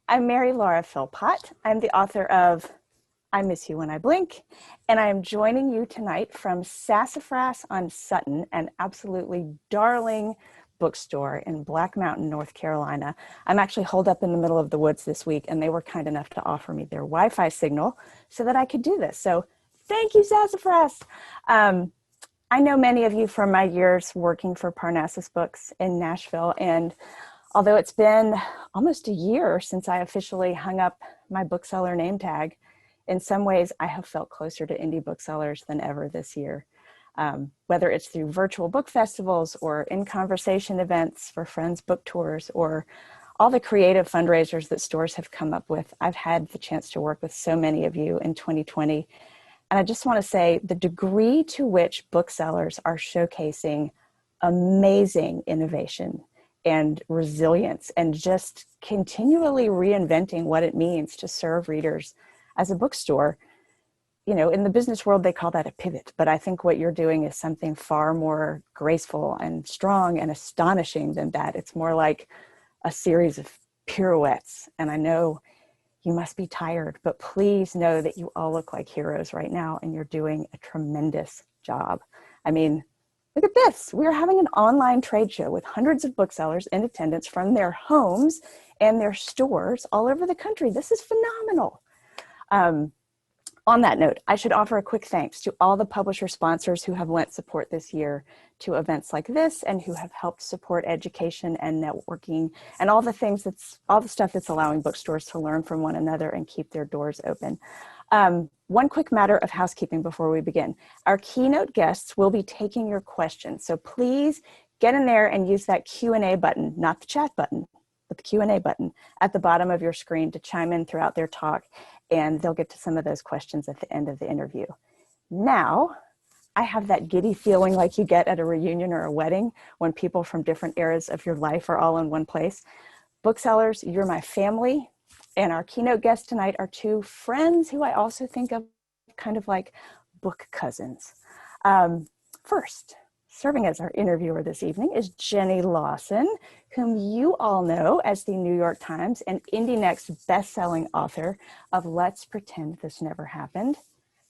I'm Mary Laura Philpott. I'm the author of I Miss You When I Blink, and I am joining you tonight from Sassafras on Sutton, an absolutely darling bookstore in Black Mountain, North Carolina. I'm actually holed up in the middle of the woods this week, and they were kind enough to offer me their Wi-Fi signal so that I could do this. So thank you, Sassafras. I know many of you from my years working for Parnassus Books in Nashville, and although it's been almost a year since I officially hung up my bookseller name tag, in some ways I have felt closer to indie booksellers than ever this year. Whether it's through virtual book festivals or in-conversation events for friends' book tours or all the creative fundraisers that stores have come up with, I've had the chance to work with so many of you in 2020. And I just want to say the degree to which booksellers are showcasing amazing innovation and resilience and just continually reinventing what it means to serve readers as a bookstore. You know, in the business world, they call that a pivot, but I think what you're doing is something far more graceful and strong and astonishing than that. It's more like a series of pirouettes. And I know you must be tired, but please know that you all look like heroes right now and you're doing a tremendous job. I mean, look at this. We're having an online trade show with hundreds of booksellers in attendance from their homes and their stores all over the country. This is phenomenal. On that note, I should offer a quick thanks to all the publisher sponsors who have lent support this year to events like this and who have helped support education and networking and all the stuff that's allowing bookstores to learn from one another and keep their doors open. One quick matter of housekeeping before we begin. Our keynote guests will be taking your questions, so please get in there and use that Q&A button, not the chat button, but the Q&A button at the bottom of your screen to chime in throughout their talk, and they'll get to some of those questions at the end of the interview. Now, I have that giddy feeling like you get at a reunion or a wedding when people from different eras of your life are all in one place. Booksellers, you're my family. And our keynote guests tonight are two friends who I also think of kind of like book cousins. First, serving as our interviewer this evening is Jenny Lawson, whom you all know as the New York Times and Indie Next best-selling author of Let's Pretend This Never Happened,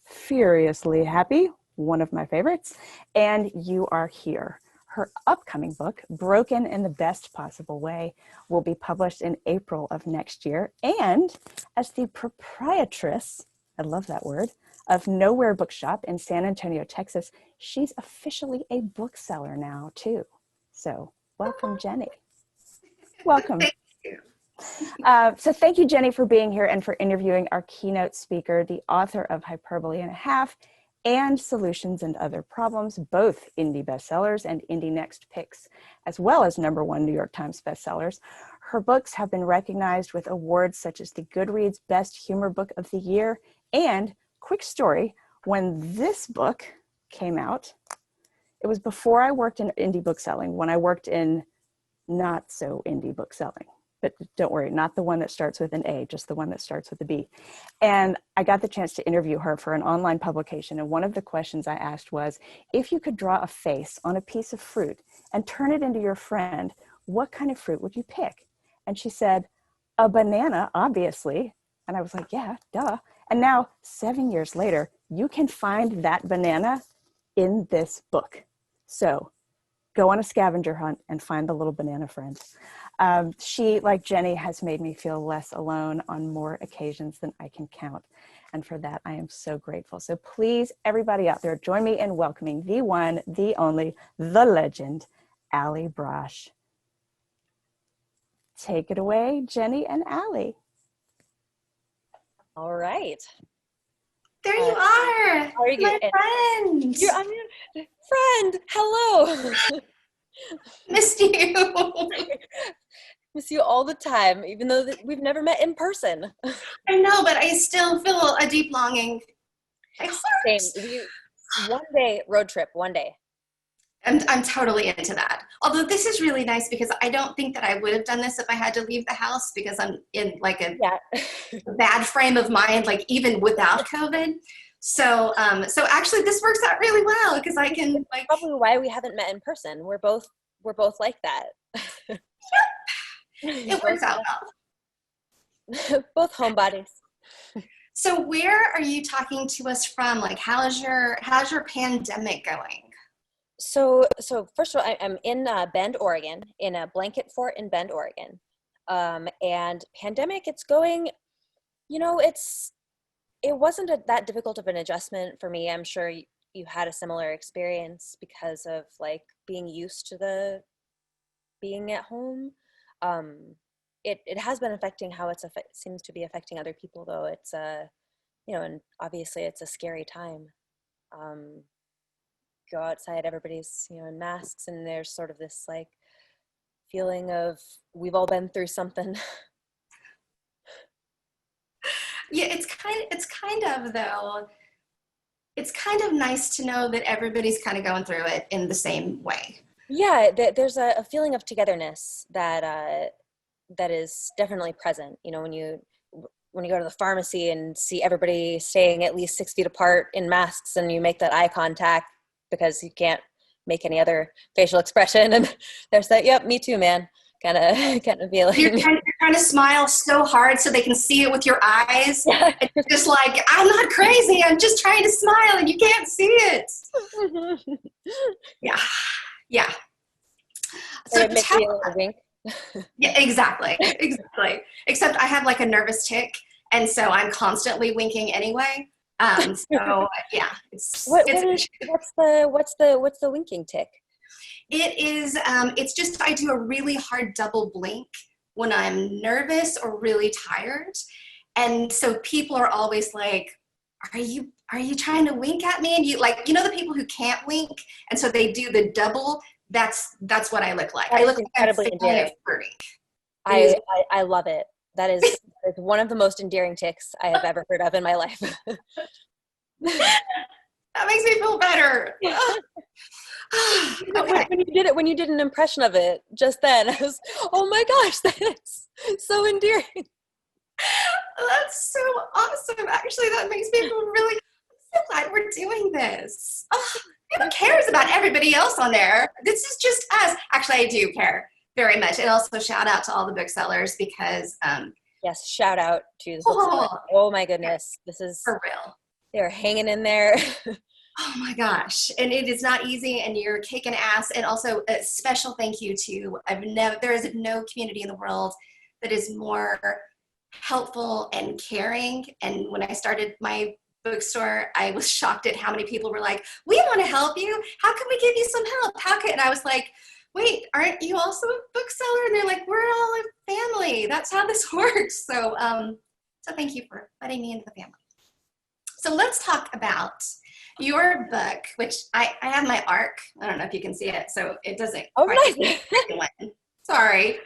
Furiously Happy, one of my favorites, and You Are Here. Her upcoming book, Broken in the Best Possible Way, will be published in April of next year. And as the proprietress, I love that word, of Nowhere Bookshop in San Antonio, Texas, she's officially a bookseller now too. So welcome, Jenny. Welcome. Thank you. So thank you, Jenny, for being here and for interviewing our keynote speaker, the author of Hyperbole and a Half and Solutions and Other Problems, both indie bestsellers and Indie Next picks, as well as #1 New York Times bestsellers. Her books have been recognized with awards such as the Goodreads Best Humor Book of the Year. And quick story, when this book came out, it was before I worked in indie bookselling, when I worked in not so indie bookselling. But don't worry, not the one that starts with an A, just the one that starts with a B. And I got the chance to interview her for an online publication. And one of the questions I asked was, if you could draw a face on a piece of fruit and turn it into your friend, what kind of fruit would you pick? And she said, a banana, obviously. And I was like, yeah, duh. And now, 7 years later, you can find that banana in this book. So go on a scavenger hunt and find the little banana friend. She, like Jenny, has made me feel less alone on more occasions than I can count. And for that, I am so grateful. So please, everybody out there, join me in welcoming the one, the only, the legend, Allie Brosh. Take it away, Jenny and Allie. All right. There you are. How are you? My friend. I'm your friend. Hello. Missed you. Miss you all the time, even though we've never met in person. I know, but I still feel a deep longing. Same. One day road trip. One day. I'm totally into that. Although this is really nice because I don't think that I would have done this if I had to leave the house because I'm in like a bad frame of mind, like even without COVID. So actually this works out really well because I can like. Probably why we haven't met in person. We're both like that. Yep. It works out well. Both homebodies. So where are you talking to us from? Like, how's your pandemic going? So first of all, I'm in Bend, Oregon, in a blanket fort in Bend, Oregon. And pandemic, it's going, it wasn't that difficult of an adjustment for me. I'm sure you had a similar experience because of like being used to the being at home. It has been affecting how seems to be affecting other people, though. It's and obviously it's a scary time. Go outside, everybody's in masks, and there's sort of this like feeling of we've all been through something. Yeah, it's kind of nice to know that everybody's kind of going through it in the same way. Yeah, there's a feeling of togetherness that is definitely present. When you go to the pharmacy and see everybody staying at least 6 feet apart in masks, and you make that eye contact because you can't make any other facial expression, and there's that, yep, me too, man, kind of feeling. You're trying to smile so hard so they can see it with your eyes. Yeah. And you're just like, I'm not crazy, I'm just trying to smile, and you can't see it. Yeah. So it makes you a wink. Yeah, exactly. Except I have like a nervous tick, and so I'm constantly winking anyway. So yeah, what's the winking tick? It is. It's just I do a really hard double blink when I'm nervous or really tired, and so people are always like, "Are you trying to wink at me?" And the people who can't wink, and so they do the double. That's what I look like. I look incredibly endearing. I love it. That is one of the most endearing ticks I have ever heard of in my life. That makes me feel better. Okay. When you did an impression of it just then, I was, oh my gosh, that is so endearing. That's so awesome. Actually, that makes me feel really, I'm so glad we're doing this. Who cares about everybody else on there? This is just us. Actually, I do care very much. And also shout out to all the booksellers because yes, shout out to the booksellers. Oh my goodness. This is for real. They're hanging in there. Oh my gosh. And it is not easy, and you're kicking ass. And also a special thank you to, there is no community in the world that is more helpful and caring. And when I started my bookstore, I was shocked at how many people were like, we want to help you. How can we give you some help? And I was like, wait, aren't you also a bookseller? And they're like, we're all a family. That's how this works. So, so thank you for letting me into the family. So let's talk about your book, which I have my ARC. I don't know if you can see it, so it doesn't. Oh, nice. Sorry.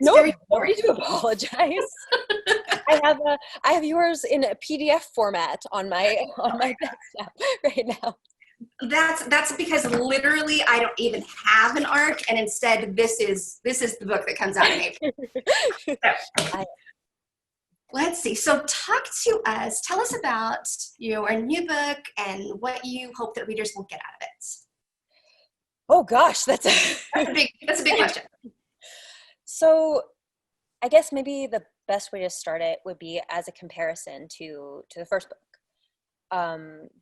No need to apologize. I have yours in a PDF format on my desktop right now. That's because literally I don't even have an ARC, and instead this is the book that comes out in April. So, let's see. So talk to us. Tell us about your new book and what you hope that readers will get out of it. Oh gosh, that's a big question. So I guess maybe the best way to start it would be as a comparison to the first book.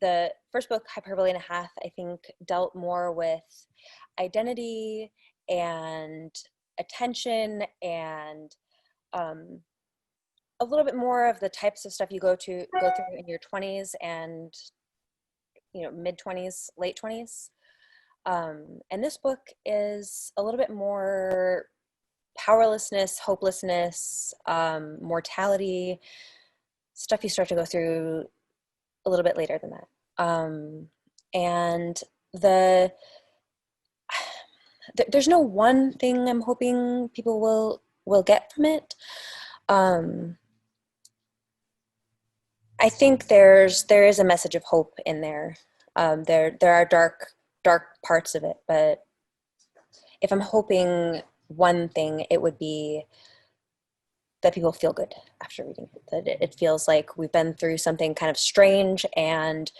The first book, Hyperbole and a Half, I think dealt more with identity and attention and a little bit more of the types of stuff you go through in your 20s and mid 20s, late 20s. And this book is a little bit more powerlessness, hopelessness, mortality, stuff you start to go through a little bit later than that. And there's no one thing I'm hoping people will get from it. I think there is a message of hope in there. There are dark parts of it, but if I'm hoping one thing, it would be that people feel good after reading it. That it feels like we've been through something kind of strange and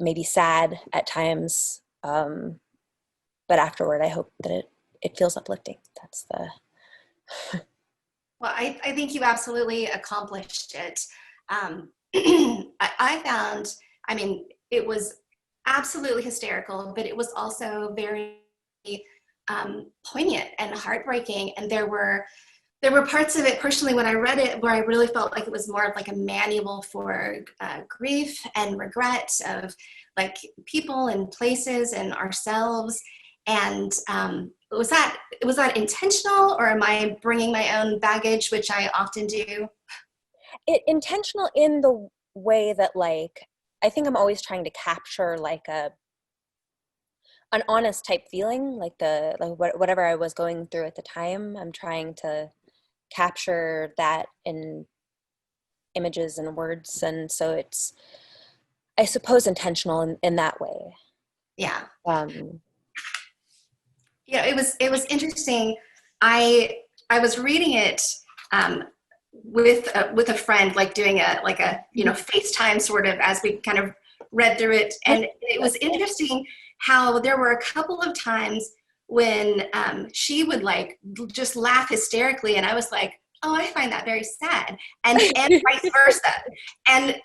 maybe sad at times, but afterward, I hope that it feels uplifting. That's the. Well, I think you absolutely accomplished it. I found, I mean, it was absolutely hysterical, but it was also very poignant and heartbreaking. And there were parts of it personally when I read it where I really felt like it was more of like a manual for grief and regret of like people and places and ourselves. And was that intentional, or am I bringing my own baggage, which I often do? It intentional in the way that, like, I think I'm always trying to capture like an honest type feeling, like whatever I was going through at the time. I'm trying to capture that in images and words, and so it's, I suppose, intentional in that way. Yeah. Yeah, it was interesting. I was reading it with a friend, like doing a FaceTime sort of as we kind of read through it, and it was interesting how there were a couple of times when she would like just laugh hysterically, and I was like, oh, I find that very sad, and vice versa. And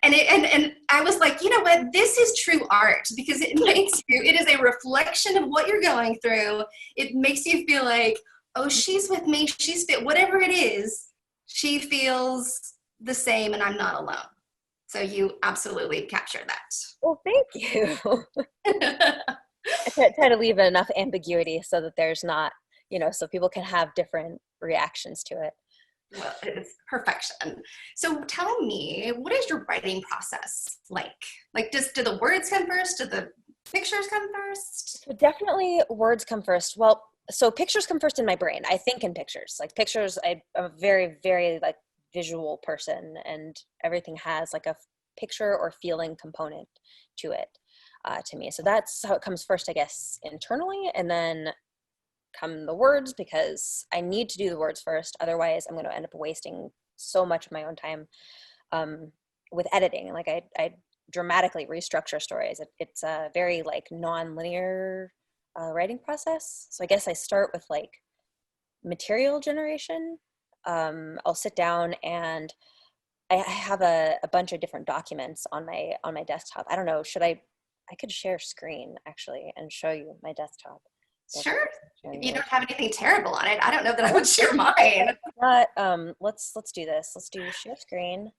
I was like, you know what? This is true art, because it is a reflection of what you're going through. It makes you feel like, oh, she's with me. Whatever it is, she feels the same, and I'm not alone. So you absolutely capture that. Well, thank you. I try to leave enough ambiguity so that there's not, so people can have different reactions to it. Well, it's perfection. So tell me, what is your writing process like? Like, do the words come first? Do the pictures come first? So definitely words come first. Well, so pictures come first in my brain. I think in pictures. Like pictures, I'm a very, very like visual person, and everything has like a picture or feeling component to it, to me. So that's how it comes first, I guess, internally, and then come the words, because I need to do the words first. Otherwise, I'm going to end up wasting so much of my own time with editing. Like I dramatically restructure stories. It's a very like non-linear writing process. So I guess I start with like material generation. I'll sit down and I have a bunch of different documents on my desktop. I don't know, I could share screen actually and show you my desktop. Sure. If you don't have anything terrible on it, I don't know that I would share mine. But let's do this. Let's do share screen.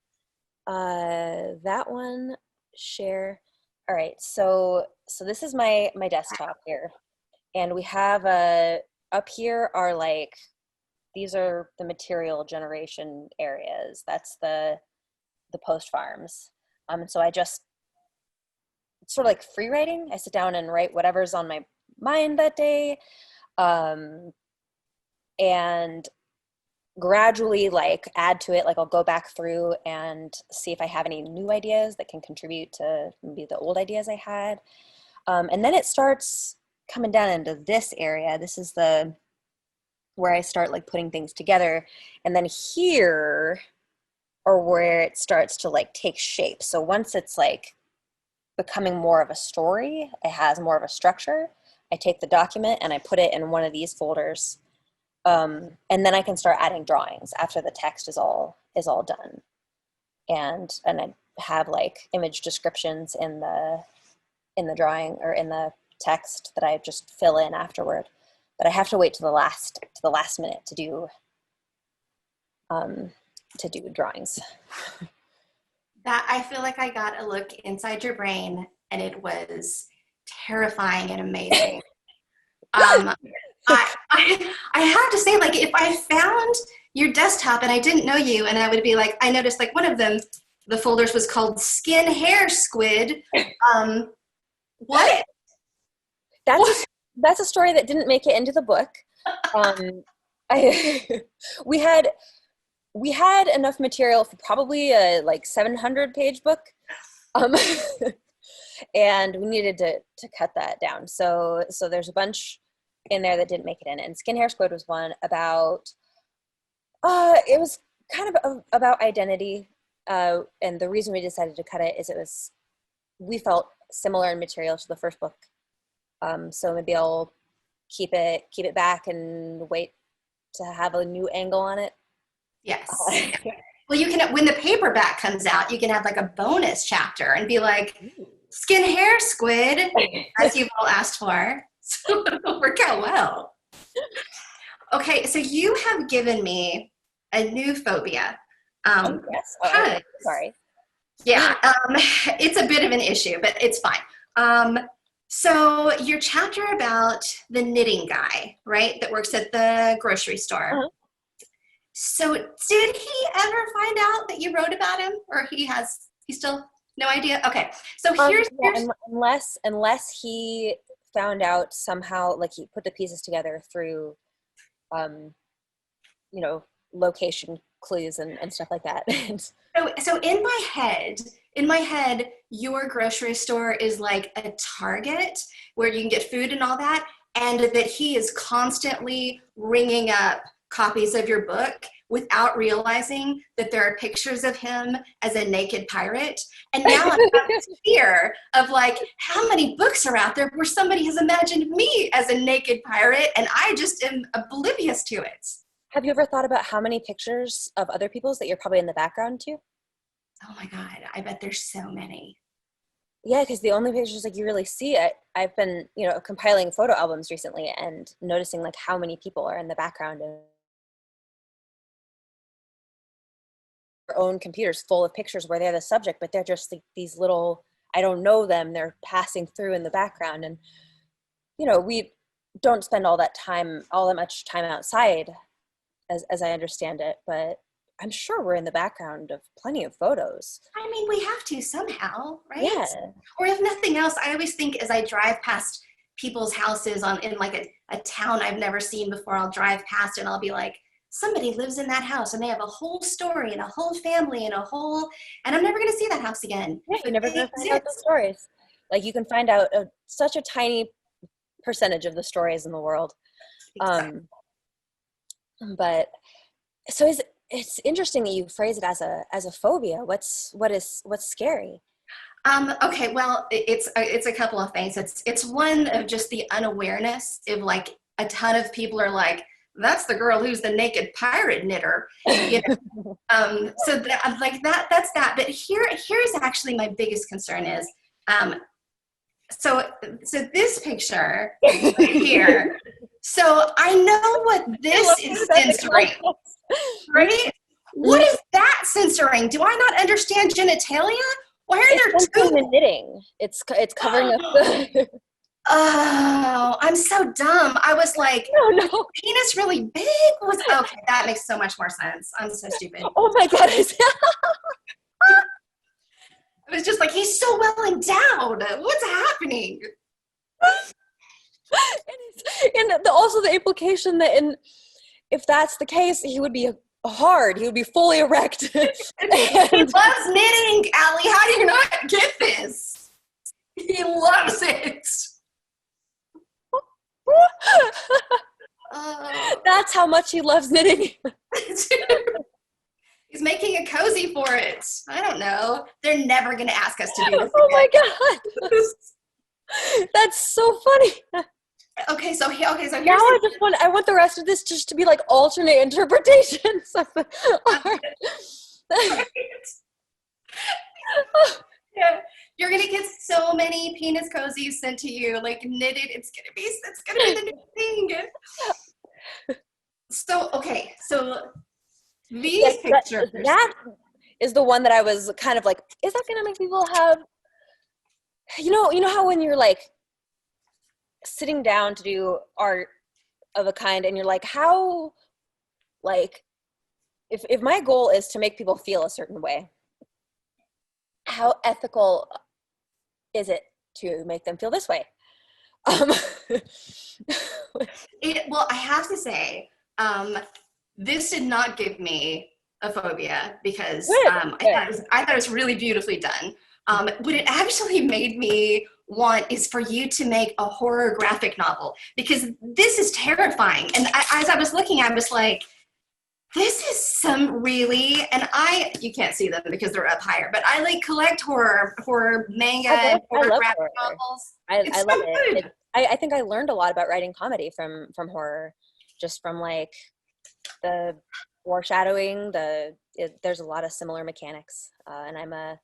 That one, share. All right. So this is my desktop here, and we have up here are like, these are the material generation areas. That's the post farms. So I just, it's sort of like free writing. I sit down and write whatever's on my mind that day, and gradually like add to it. Like I'll go back through and see if I have any new ideas that can contribute to maybe the old ideas I had, and then it starts coming down into this area. This is where I start like putting things together, and then here or where it starts to like take shape. So once it's like becoming more of a story, it has more of a structure, I take the document and I put it in one of these folders, and then I can start adding drawings after the text is all done, and I have like image descriptions in the drawing or in the text that I just fill in afterward. But I have to wait to the last minute to do drawings. That, I feel like I got a look inside your brain, and it was terrifying and amazing. I have to say, like, if I found your desktop and I didn't know you, and I would be like, I noticed like one of them, the folders was called Skin Hair Squid. What? That's a story that didn't make it into the book. We had enough material for probably a like 700-page book, and we needed to cut that down. So there's a bunch in there that didn't make it in, and Skin Hair Squid was one about. It was kind of about identity, and the reason we decided to cut it is we felt similar in material to the first book. So maybe I'll keep it back and wait to have a new angle on it. Yes. Well, you can, when the paperback comes out, you can have like a bonus chapter and be like, skin hair squid, as you've all asked for. So it'll work out well. Okay, so you have given me a new phobia. Yes. Oh, sorry. Yeah, it's a bit of an issue, but it's fine. So your chapter about the knitting guy, right, that works at the grocery store. Uh-huh. So did he ever find out that you wrote about him, or he still no idea? Okay, so here's unless he found out somehow, like he put the pieces together through, location clues and stuff like that. So in my head, your grocery store is like a Target where you can get food and all that, and that he is constantly ringing up copies of your book without realizing that there are pictures of him as a naked pirate. And now I have this fear of like, how many books are out there where somebody has imagined me as a naked pirate and I just am oblivious to it. Have you ever thought about how many pictures of other people's that you're probably in the background too? Oh my God, I bet there's so many. Yeah, because the only pictures like you really see, I've been, compiling photo albums recently and noticing like how many people are in the background and their own computers full of pictures where they're the subject, but they're just like these little, I don't know them, they're passing through in the background. And, we don't spend all that much time outside as I understand it, but I'm sure we're in the background of plenty of photos. I mean, we have to somehow, right? Yeah. Or if nothing else, I always think as I drive past people's houses in like a town I've never seen before, I'll drive past and I'll be like, somebody lives in that house and they have a whole story and a whole family and I'm never going to see that house again. Yeah, you're never going to find out the stories. Like you can find out such a tiny percentage of the stories in the world. Exactly. But so it's interesting that you phrase it as a phobia. What's scary? Okay, well, it's a couple of things. It's one of just the unawareness of like a ton of people are like, that's the girl who's the naked pirate knitter. So that, like that's that. But here's actually my biggest concern is, so this picture right here. So I know what this is censoring, right? What is that censoring? Do I not understand genitalia? Why are there two? The knitting. It's covering up the. Oh, I'm so dumb. I was like, no. Penis really big? Okay, that makes so much more sense. I'm so stupid. Oh my God. I was just like, he's so well endowed. What's happening? And also the implication that if that's the case, he would be hard. He would be fully erect. He loves knitting, Allie. How do you not get this? He loves it. That's how much he loves knitting. He's making a cozy for it. I don't know. They're never going to ask us to do this. Oh my God. That's so funny. Okay, so here's now I want the rest of this just to be like alternate interpretations of the art. Yeah, you're gonna get so many penis cozies sent to you, like knitted. It's gonna be the new thing. So these pictures. That is the one that I was kind of like, is that gonna make people have? You know how when you're like sitting down to do art of a kind and you're like, how, like, if my goal is to make people feel a certain way, how ethical is it to make them feel this way? Well, I have to say, this did not give me a phobia because I thought it was really beautifully done. What it actually made me want is for you to make a horror graphic novel, because this is terrifying. And as I was looking, I was like, this is some really, and you can't see them because they're up higher, but I like collect horror manga and horror graphic novels. I love it. I think I learned a lot about writing comedy from horror, just from like the foreshadowing, there's a lot of similar mechanics, and I'm a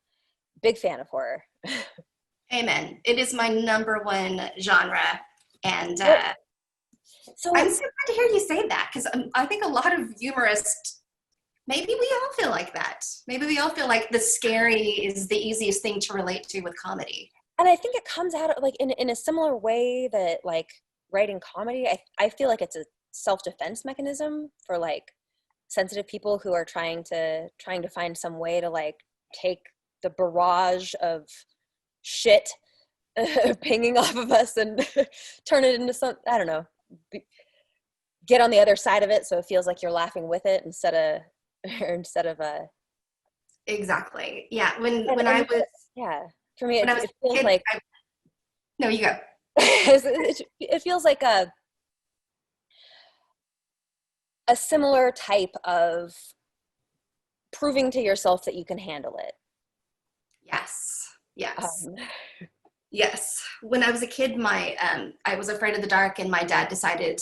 big fan of horror. Amen. It is my number one genre, and so I'm so glad to hear you say that, because I think a lot of humorists, maybe we all feel like that. Maybe we all feel like the scary is the easiest thing to relate to with comedy. And I think it comes out of, like, in a similar way that, like, writing comedy, I feel like it's a self-defense mechanism for, like, sensitive people who are trying to find some way to, like, take the barrage of shit pinging off of us and turn it into some, I don't know, get on the other side of it so it feels like you're laughing with it instead of Exactly. Yeah. When I was, yeah, for me, when I was it feels a kid, like no, you go. it feels like a similar type of proving to yourself that you can handle it. Yes. Yes. Um, Yes. When I was a kid, I was afraid of the dark, and my dad decided,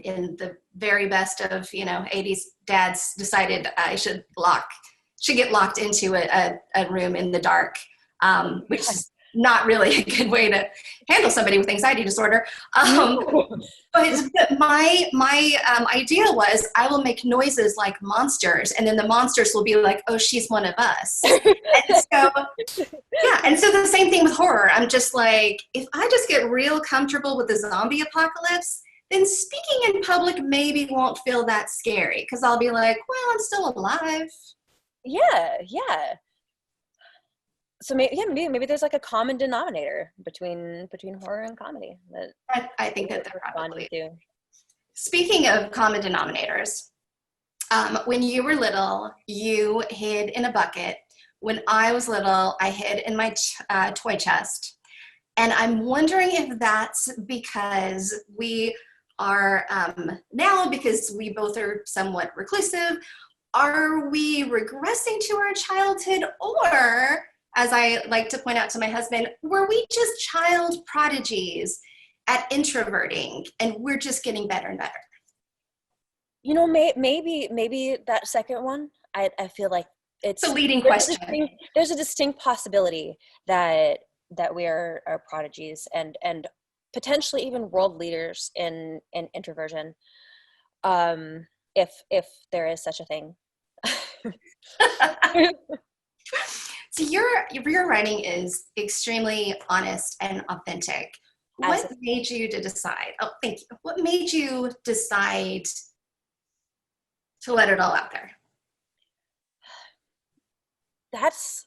in the very best of 80s dads, decided I should get locked into a room in the dark, which is not really a good way to handle somebody with anxiety disorder. But my idea was, I will make noises like monsters, and then the monsters will be like, oh, she's one of us. And so, yeah, and so the same thing with horror. I'm just like, if I just get real comfortable with the zombie apocalypse, then speaking in public maybe won't feel that scary, because I'll be like, well, I'm still alive. yeah. So maybe there's like a common denominator between horror and comedy that I think that we're responding to. Speaking of common denominators, when you were little, you hid in a bucket. When I was little, I hid in my toy chest. And I'm wondering if that's because we are now, because we both are somewhat reclusive, are we regressing to our childhood, or, as I like to point out to my husband, were we just child prodigies at introverting, and we're just getting better and better? Maybe that second one. I feel like it's a leading question. There's a distinct possibility that we are prodigies and potentially even world leaders in introversion, if there is such a thing. So your writing is extremely honest and authentic. What made you to decide? Oh, thank you. What made you decide to let it all out there? That's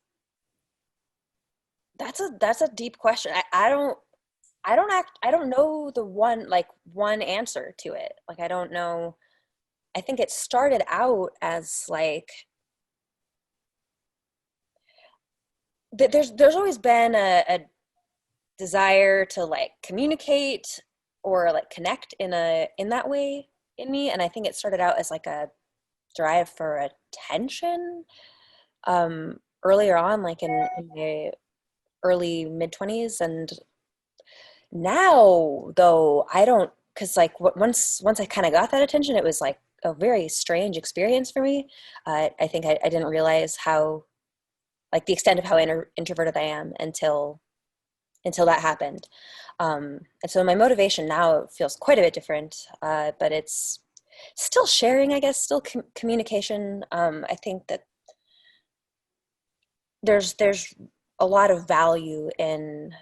a deep question. I don't know the one answer to it. Like, I don't know. I think it started out as like, there's always been a desire to like communicate or like connect in that way in me, and I think it started out as like a drive for attention earlier on, like in my early mid-20s. And now, though, I don't, because like once I kind of got that attention, it was like a very strange experience for me. I think I didn't realize how, like, the extent of how introverted I am until that happened. And so my motivation now feels quite a bit different, but it's still sharing, I guess, still communication. I think that there's a lot of value in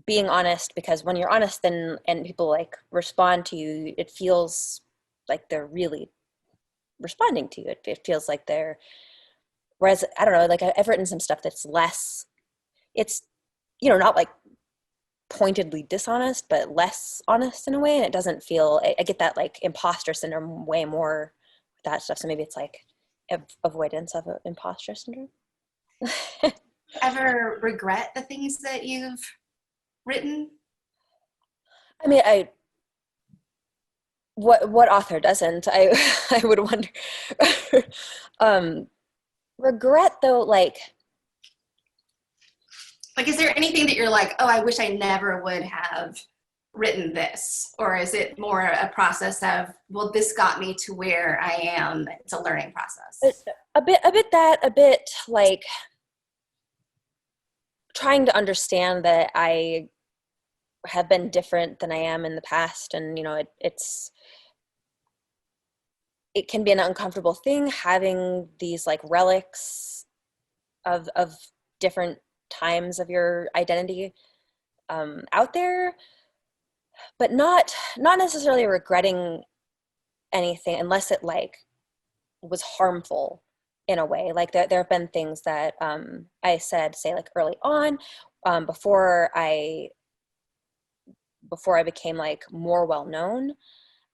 being honest, because when you're honest and people like respond to you, it feels like they're really responding to you. It feels like they're, whereas, I don't know, like I've written some stuff that's less, it's, not like pointedly dishonest, but less honest in a way. And it doesn't feel, I get that like imposter syndrome way more with that stuff. So maybe it's like avoidance of imposter syndrome. Ever regret the things that you've written? I mean, what author doesn't? I would wonder. Regret, though, like, is there anything that you're like, oh, I wish I never would have written this? Or is it more a process of, well, this got me to where I am? It's a learning process. A bit like trying to understand that I have been different than I am in the past. And, it can be an uncomfortable thing having these like relics of different times of your identity out there, but not necessarily regretting anything unless it like was harmful in a way. Like there have been things that I say like early on, before I became like more well known,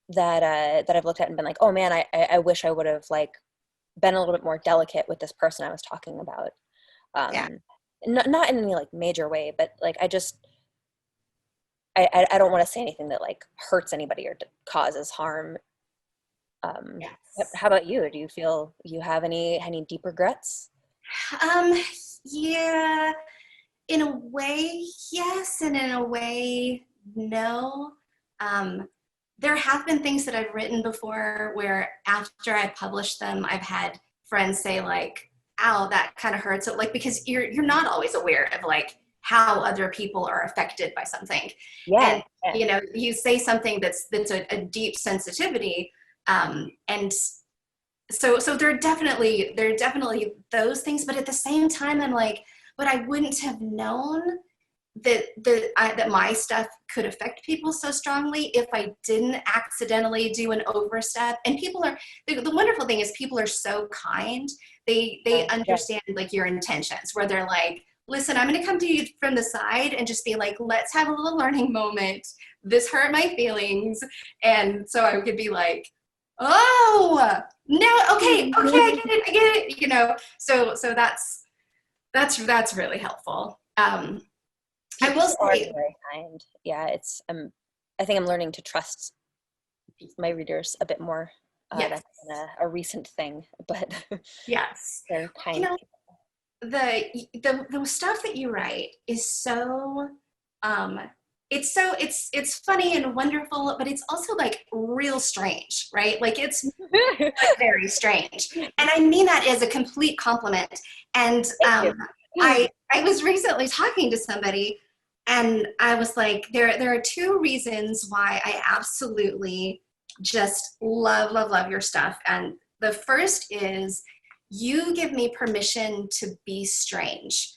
that I've looked at and been like, oh man, I wish I would have like been a little bit more delicate with this person I was talking about. Not in any like major way, but like I don't want to say anything that like hurts anybody or causes harm. How about you? Do you feel you have any deep regrets? Yeah, in a way, yes, and in a way, no. There have been things that I've written before where after I published them, I've had friends say like, ow, that kind of hurts. So like, because you're not always aware of like how other people are affected by something. Yeah. And, you say something that's a deep sensitivity. And so there are definitely those things, but at the same time, I'm like, but I wouldn't have known that my stuff could affect people so strongly if I didn't accidentally do an overstep. And people are, the wonderful thing is people are so kind. They understand like your intentions, where they're like, listen, I'm going to come to you from the side and just be like, let's have a little learning moment. This hurt my feelings. And so I could be like, oh, no, okay, I get it. So that's really helpful. I will say, very kind. Yeah, it's I think I'm learning to trust my readers a bit more. Yes. That's been a recent thing, but yes, they're kind. The stuff that you write is so it's funny and wonderful, but it's also like real strange, right? Like it's very strange, and I mean that as a complete compliment. And I was recently talking to somebody, and I was like, there are two reasons why I absolutely just love your stuff. And the first is you give me permission to be strange,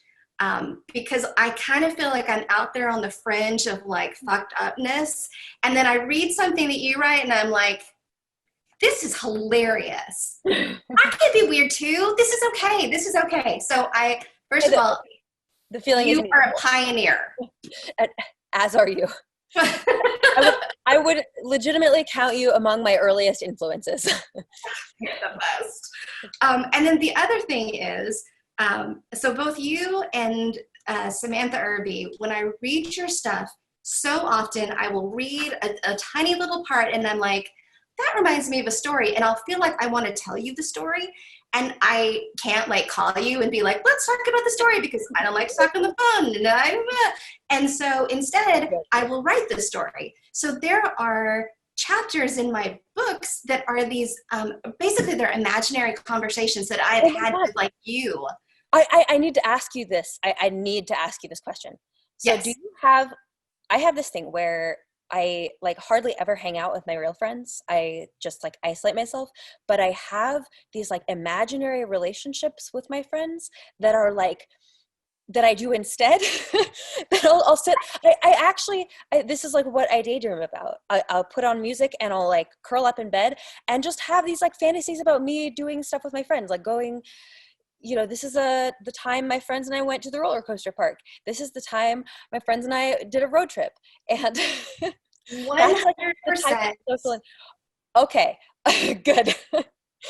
because I kind of feel like I'm out there on the fringe of like fucked upness. And then I read something that you write and I'm like, this is hilarious. I can be weird too. This is okay. So first of all, the feeling you are a pioneer. As are you. I would legitimately count you among my earliest influences. You're the best. And then the other thing is, so both you and Samantha Irby, when I read your stuff, so often I will read a tiny little part and I'm like, that reminds me of a story, and I'll feel like I want to tell you the story, and I can't like call you and be like, let's talk about the story, because I don't like to talk on the phone, and so instead I will write the story. So there are chapters in my books that are these basically they're imaginary conversations that I have had with like you. I need to ask you this. I need to ask you this question. So yes. I have this thing where I like hardly ever hang out with my real friends. I just like isolate myself, but I have these like imaginary relationships with my friends that are like, that I do instead. That I'll sit, this is like what I daydream about. I'll put on music and I'll like curl up in bed and just have these like fantasies about me doing stuff with my friends, like going, this is the time my friends and I went to the roller coaster park. This is the time my friends and I did a road trip. And 100%. Okay, good.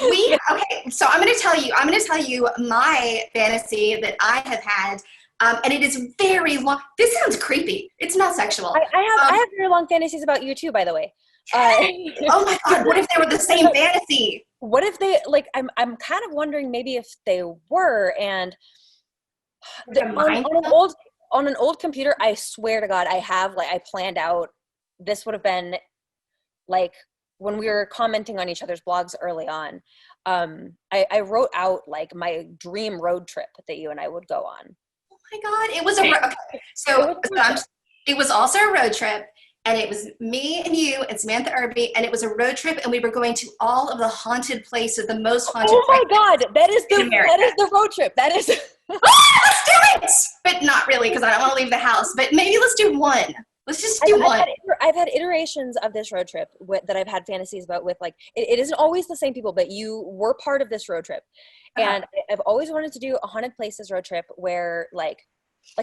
Okay, so I'm going to tell you my fantasy that I have had, and it is very long. This sounds creepy. It's not sexual. I have very long fantasies about you too, by the way. Oh my God, what if they were the same fantasy? What if they, like, I'm kind of wondering maybe if they were, and on an old computer, I swear to God, I planned out this would have been like when we were commenting on each other's blogs early on. I wrote out like my dream road trip that you and I would go on. Oh my God, it was okay. It was also a road trip, and it was me and you and Samantha Irby, and it was a road trip, and we were going to all of the haunted places, the most haunted. Oh my God, that is the road trip. That is. Let's do it, but not really because I don't want to leave the house. But maybe let's do one. Let's just do one. I've had iterations of this road trip that I've had fantasies about with like, it isn't always the same people, but you were part of this road trip. And I've always wanted to do a haunted places road trip where like,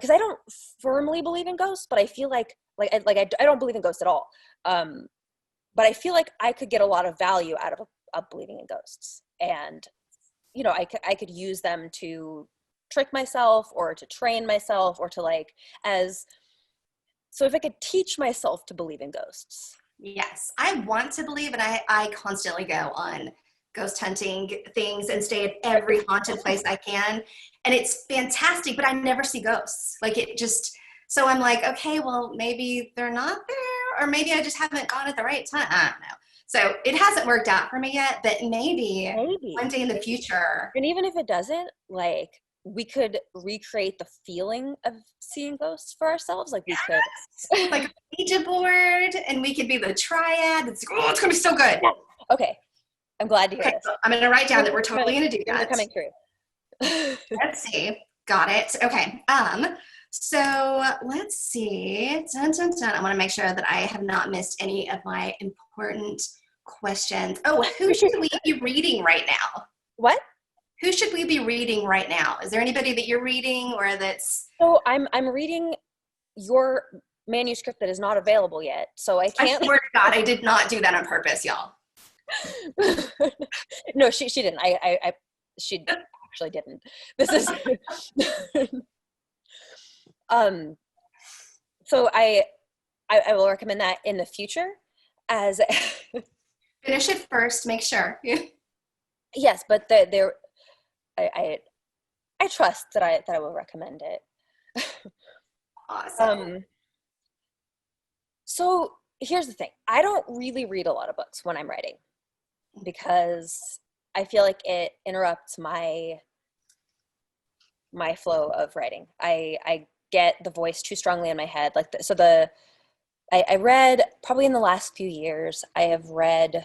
cause I don't firmly believe in ghosts, but I feel like I don't believe in ghosts at all. But I feel like I could get a lot of value out of believing in ghosts. And, you know, I could use them to trick myself or to train myself or to like so if I could teach myself to believe in ghosts. Yes, I want to believe, and I constantly go on ghost hunting things and stay at every haunted place I can. And it's fantastic, but I never see ghosts. Like it just, so I'm like, okay, well, maybe they're not there, or maybe I just haven't gone at the right time. I don't know. So it hasn't worked out for me yet, but maybe one day in the future. And even if it doesn't, like, we could recreate the feeling of seeing ghosts for ourselves. Like we could like a Ouija board, and we could be the triad. It's gonna be so good. Yeah. Okay. I'm glad to hear this. So I'm gonna write down that we're totally gonna do that. They're coming through. Let's see. Got it. Okay. So let's see. Dun, dun, dun. I want to make sure that I have not missed any of my important questions. Oh, who should we be reading right now? What? Who should we be reading right now? Is there anybody that you're reading or that's? So I'm reading your manuscript that is not available yet. So I can't. I swear to God, I did not do that on purpose, y'all. No, she didn't. She actually didn't. This is. So I will recommend that in the future as. Finish it first. Make sure. Yes, but I trust that I will recommend it. Awesome. So here's the thing. I don't really read a lot of books when I'm writing because I feel like it interrupts my flow of writing. I get the voice too strongly in my head. Like I read probably in the last few years, I read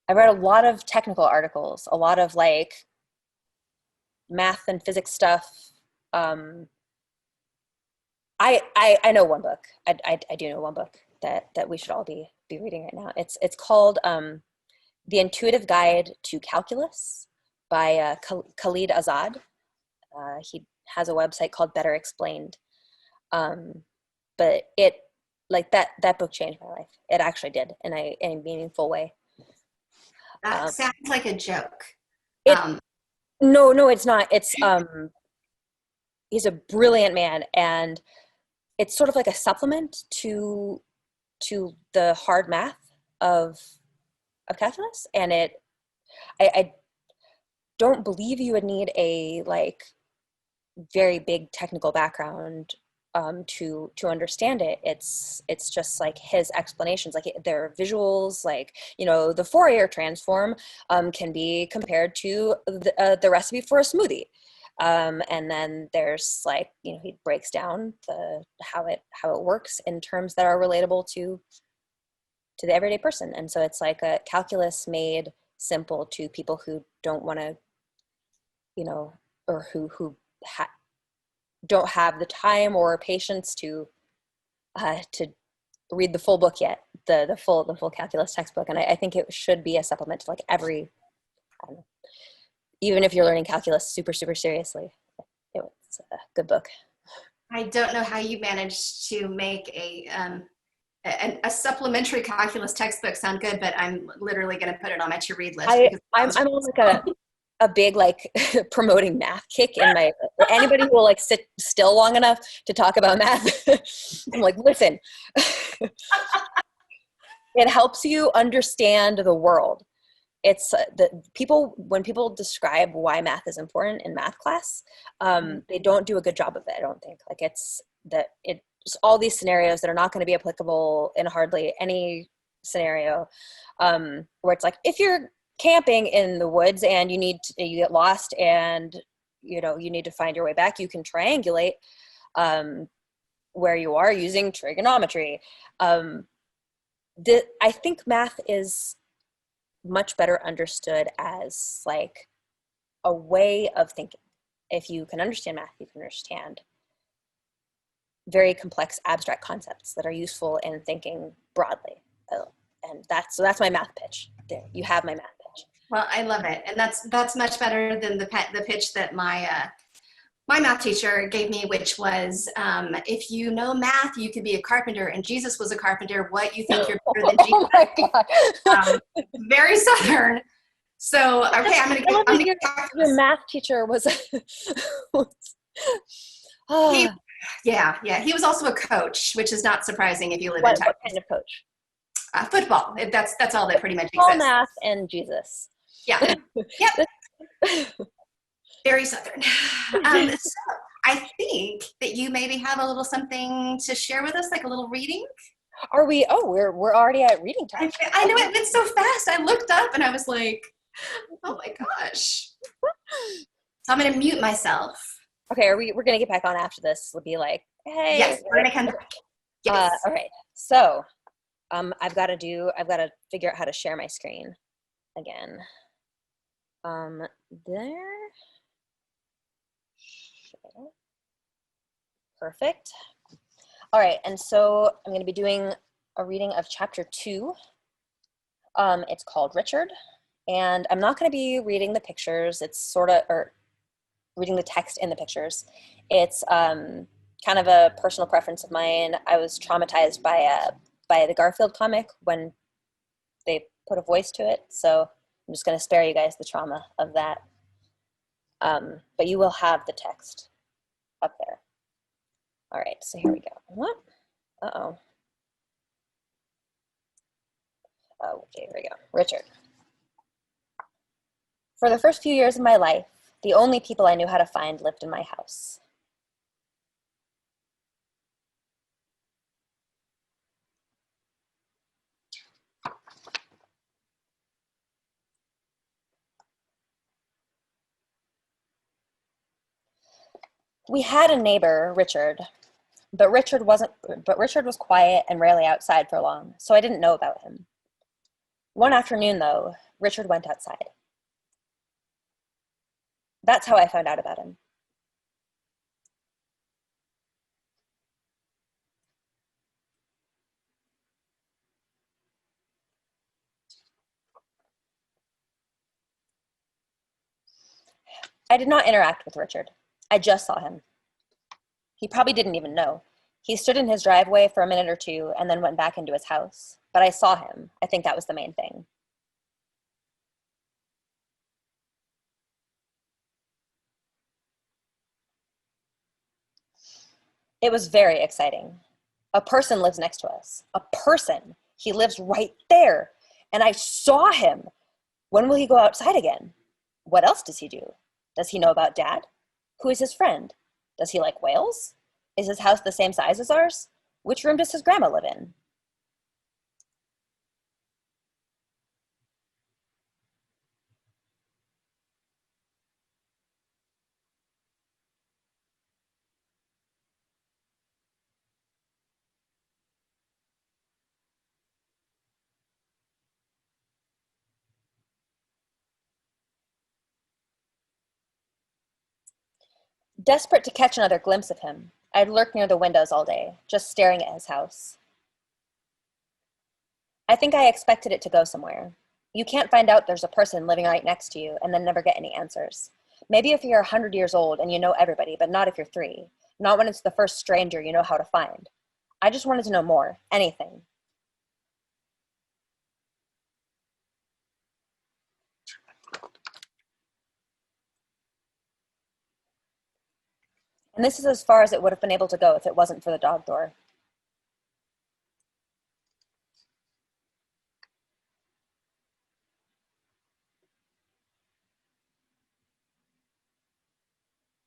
a lot of technical articles, a lot of like math and physics stuff. I know one book. I do know one book that we should all be reading right now. It's called The Intuitive Guide to Calculus by Khalid Azad. He has a website called Better Explained. But it like that book changed my life. It actually did in a meaningful way. That sounds like a joke. No, it's not. It's he's a brilliant man, and it's sort of like a supplement to the hard math of calculus. And I don't believe you would need a like very big technical background to understand it. It's just like his explanations, like there are visuals, like, you know, the Fourier transform can be compared to the recipe for a smoothie. And then there's like, you know, he breaks down how it works in terms that are relatable to the everyday person. And so it's like a calculus made simple to people who don't want to, you know, or who don't have the time or patience to read the full book yet, the full calculus textbook. And I think it should be a supplement to like every, I don't know, even if you're learning calculus super, super seriously, it's a good book. I don't know how you managed to make a supplementary calculus textbook sound good, but I'm literally going to put it on my to-read list. I'm on like a big like promoting math kick in my, anybody who will like sit still long enough to talk about math. I'm like, listen, it helps you understand the world. It's when people describe why math is important in math class, they don't do a good job of it. I don't think like it's that just all these scenarios that are not going to be applicable in hardly any scenario, where it's like, if you're camping in the woods and you get lost and you need to find your way back, you can triangulate where you are using trigonometry. I think math is much better understood as like a way of thinking. If you can understand math, you can understand very complex abstract concepts that are useful in thinking broadly. And that's my math pitch. There, you have my math pitch. Well, I love it, and that's much better than the pitch that my math teacher gave me, which was, if you know math, you could be a carpenter, and Jesus was a carpenter. What, you think you're better than Jesus? Oh my God. Very Southern. So, okay, I'm gonna get your math teacher was. Yeah. He was also a coach, which is not surprising if you live in Texas. What kind of coach? Football. That's all that pretty much Football, exists. math, and Jesus. Yeah. Yep. Very Southern. So I think that you maybe have a little something to share with us, like a little reading. Are we? Oh, we're already at reading time. I know it went so fast. I looked up and I was like, oh my gosh. So I'm going to mute myself. Okay, we're gonna get back on after this. We'll be like, hey. Yes, we're gonna come back. Yes. All right. So, I've got to figure out how to share my screen again. There. Perfect. All right, and so I'm going to be doing a reading of chapter 2. It's called Richard, and I'm not going to be reading the pictures. It's or reading the text in the pictures. It's kind of a personal preference of mine. I was traumatized by the Garfield comic when they put a voice to it, so I'm just going to spare you guys the trauma of that. But you will have the text up there. All right, so here we go. What? Uh-oh. Oh, okay, here we go. Richard. For the first few years of my life, the only people I knew how to find lived in my house. We had a neighbor, Richard, but Richard was quiet and rarely outside for long, so I didn't know about him. One afternoon, though, Richard went outside. That's how I found out about him. I did not interact with Richard. I just saw him. He probably didn't even know. He stood in his driveway for a minute or two and then went back into his house. But I saw him. I think that was the main thing. It was very exciting. A person lives next to us. A person. He lives right there. And I saw him. When will he go outside again? What else does he do? Does he know about Dad? Who is his friend? Does he like whales? Is his house the same size as ours? Which room does his grandma live in? Desperate to catch another glimpse of him, I'd lurk near the windows all day, just staring at his house. I think I expected it to go somewhere. You can't find out there's a person living right next to you and then never get any answers. Maybe if you're 100 years old and you know everybody, but not if you're 3. Not when it's the first stranger you know how to find. I just wanted to know more, anything. And this is as far as it would have been able to go if it wasn't for the dog door.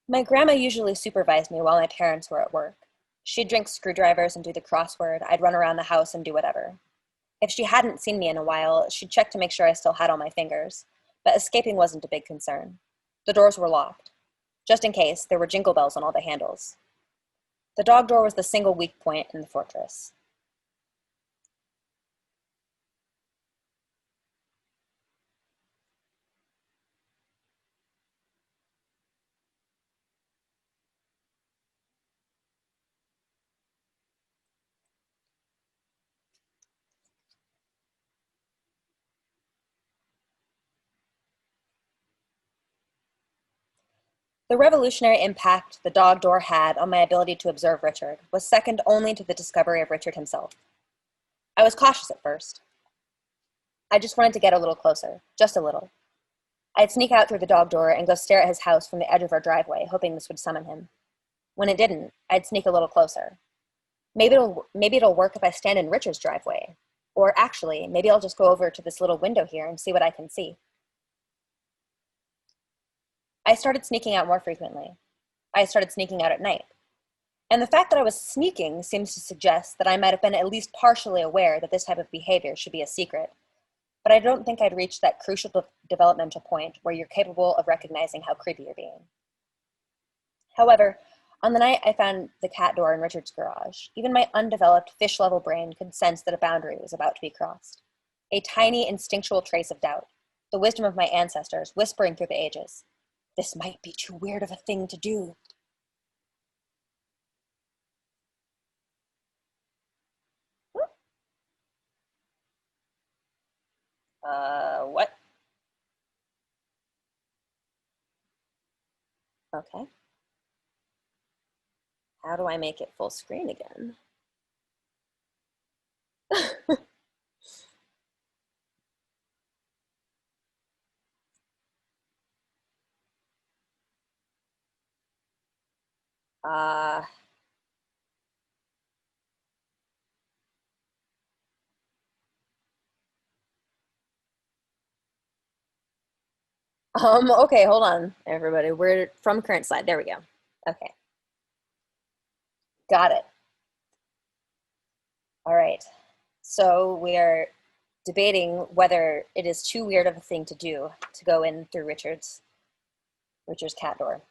My grandma usually supervised me while my parents were at work. She'd drink screwdrivers and do the crossword. I'd run around the house and do whatever. If she hadn't seen me in a while, she'd check to make sure I still had all my fingers, but escaping wasn't a big concern. The doors were locked. Just in case, there were jingle bells on all the handles. The dog door was the single weak point in the fortress. The revolutionary impact the dog door had on my ability to observe Richard was second only to the discovery of Richard himself. I was cautious at first. I just wanted to get a little closer, just a little. I'd sneak out through the dog door and go stare at his house from the edge of our driveway, hoping this would summon him. When it didn't, I'd sneak a little closer. Maybe it'll work if I stand in Richard's driveway. Or actually, maybe I'll just go over to this little window here and see what I can see. I started sneaking out more frequently. I started sneaking out at night. And the fact that I was sneaking seems to suggest that I might have been at least partially aware that this type of behavior should be a secret. But I don't think I'd reached that crucial developmental point where you're capable of recognizing how creepy you're being. However, on the night I found the cat door in Richard's garage, even my undeveloped fish-level brain could sense that a boundary was about to be crossed. A tiny instinctual trace of doubt, the wisdom of my ancestors whispering through the ages. This might be too weird of a thing to do. What? Okay. How do I make it full screen again? uh, okay, hold on, everybody. We're from current slide. There we go. Okay. Got it. All right. So we are debating whether it is too weird of a thing to do to go in through Richard's cat door.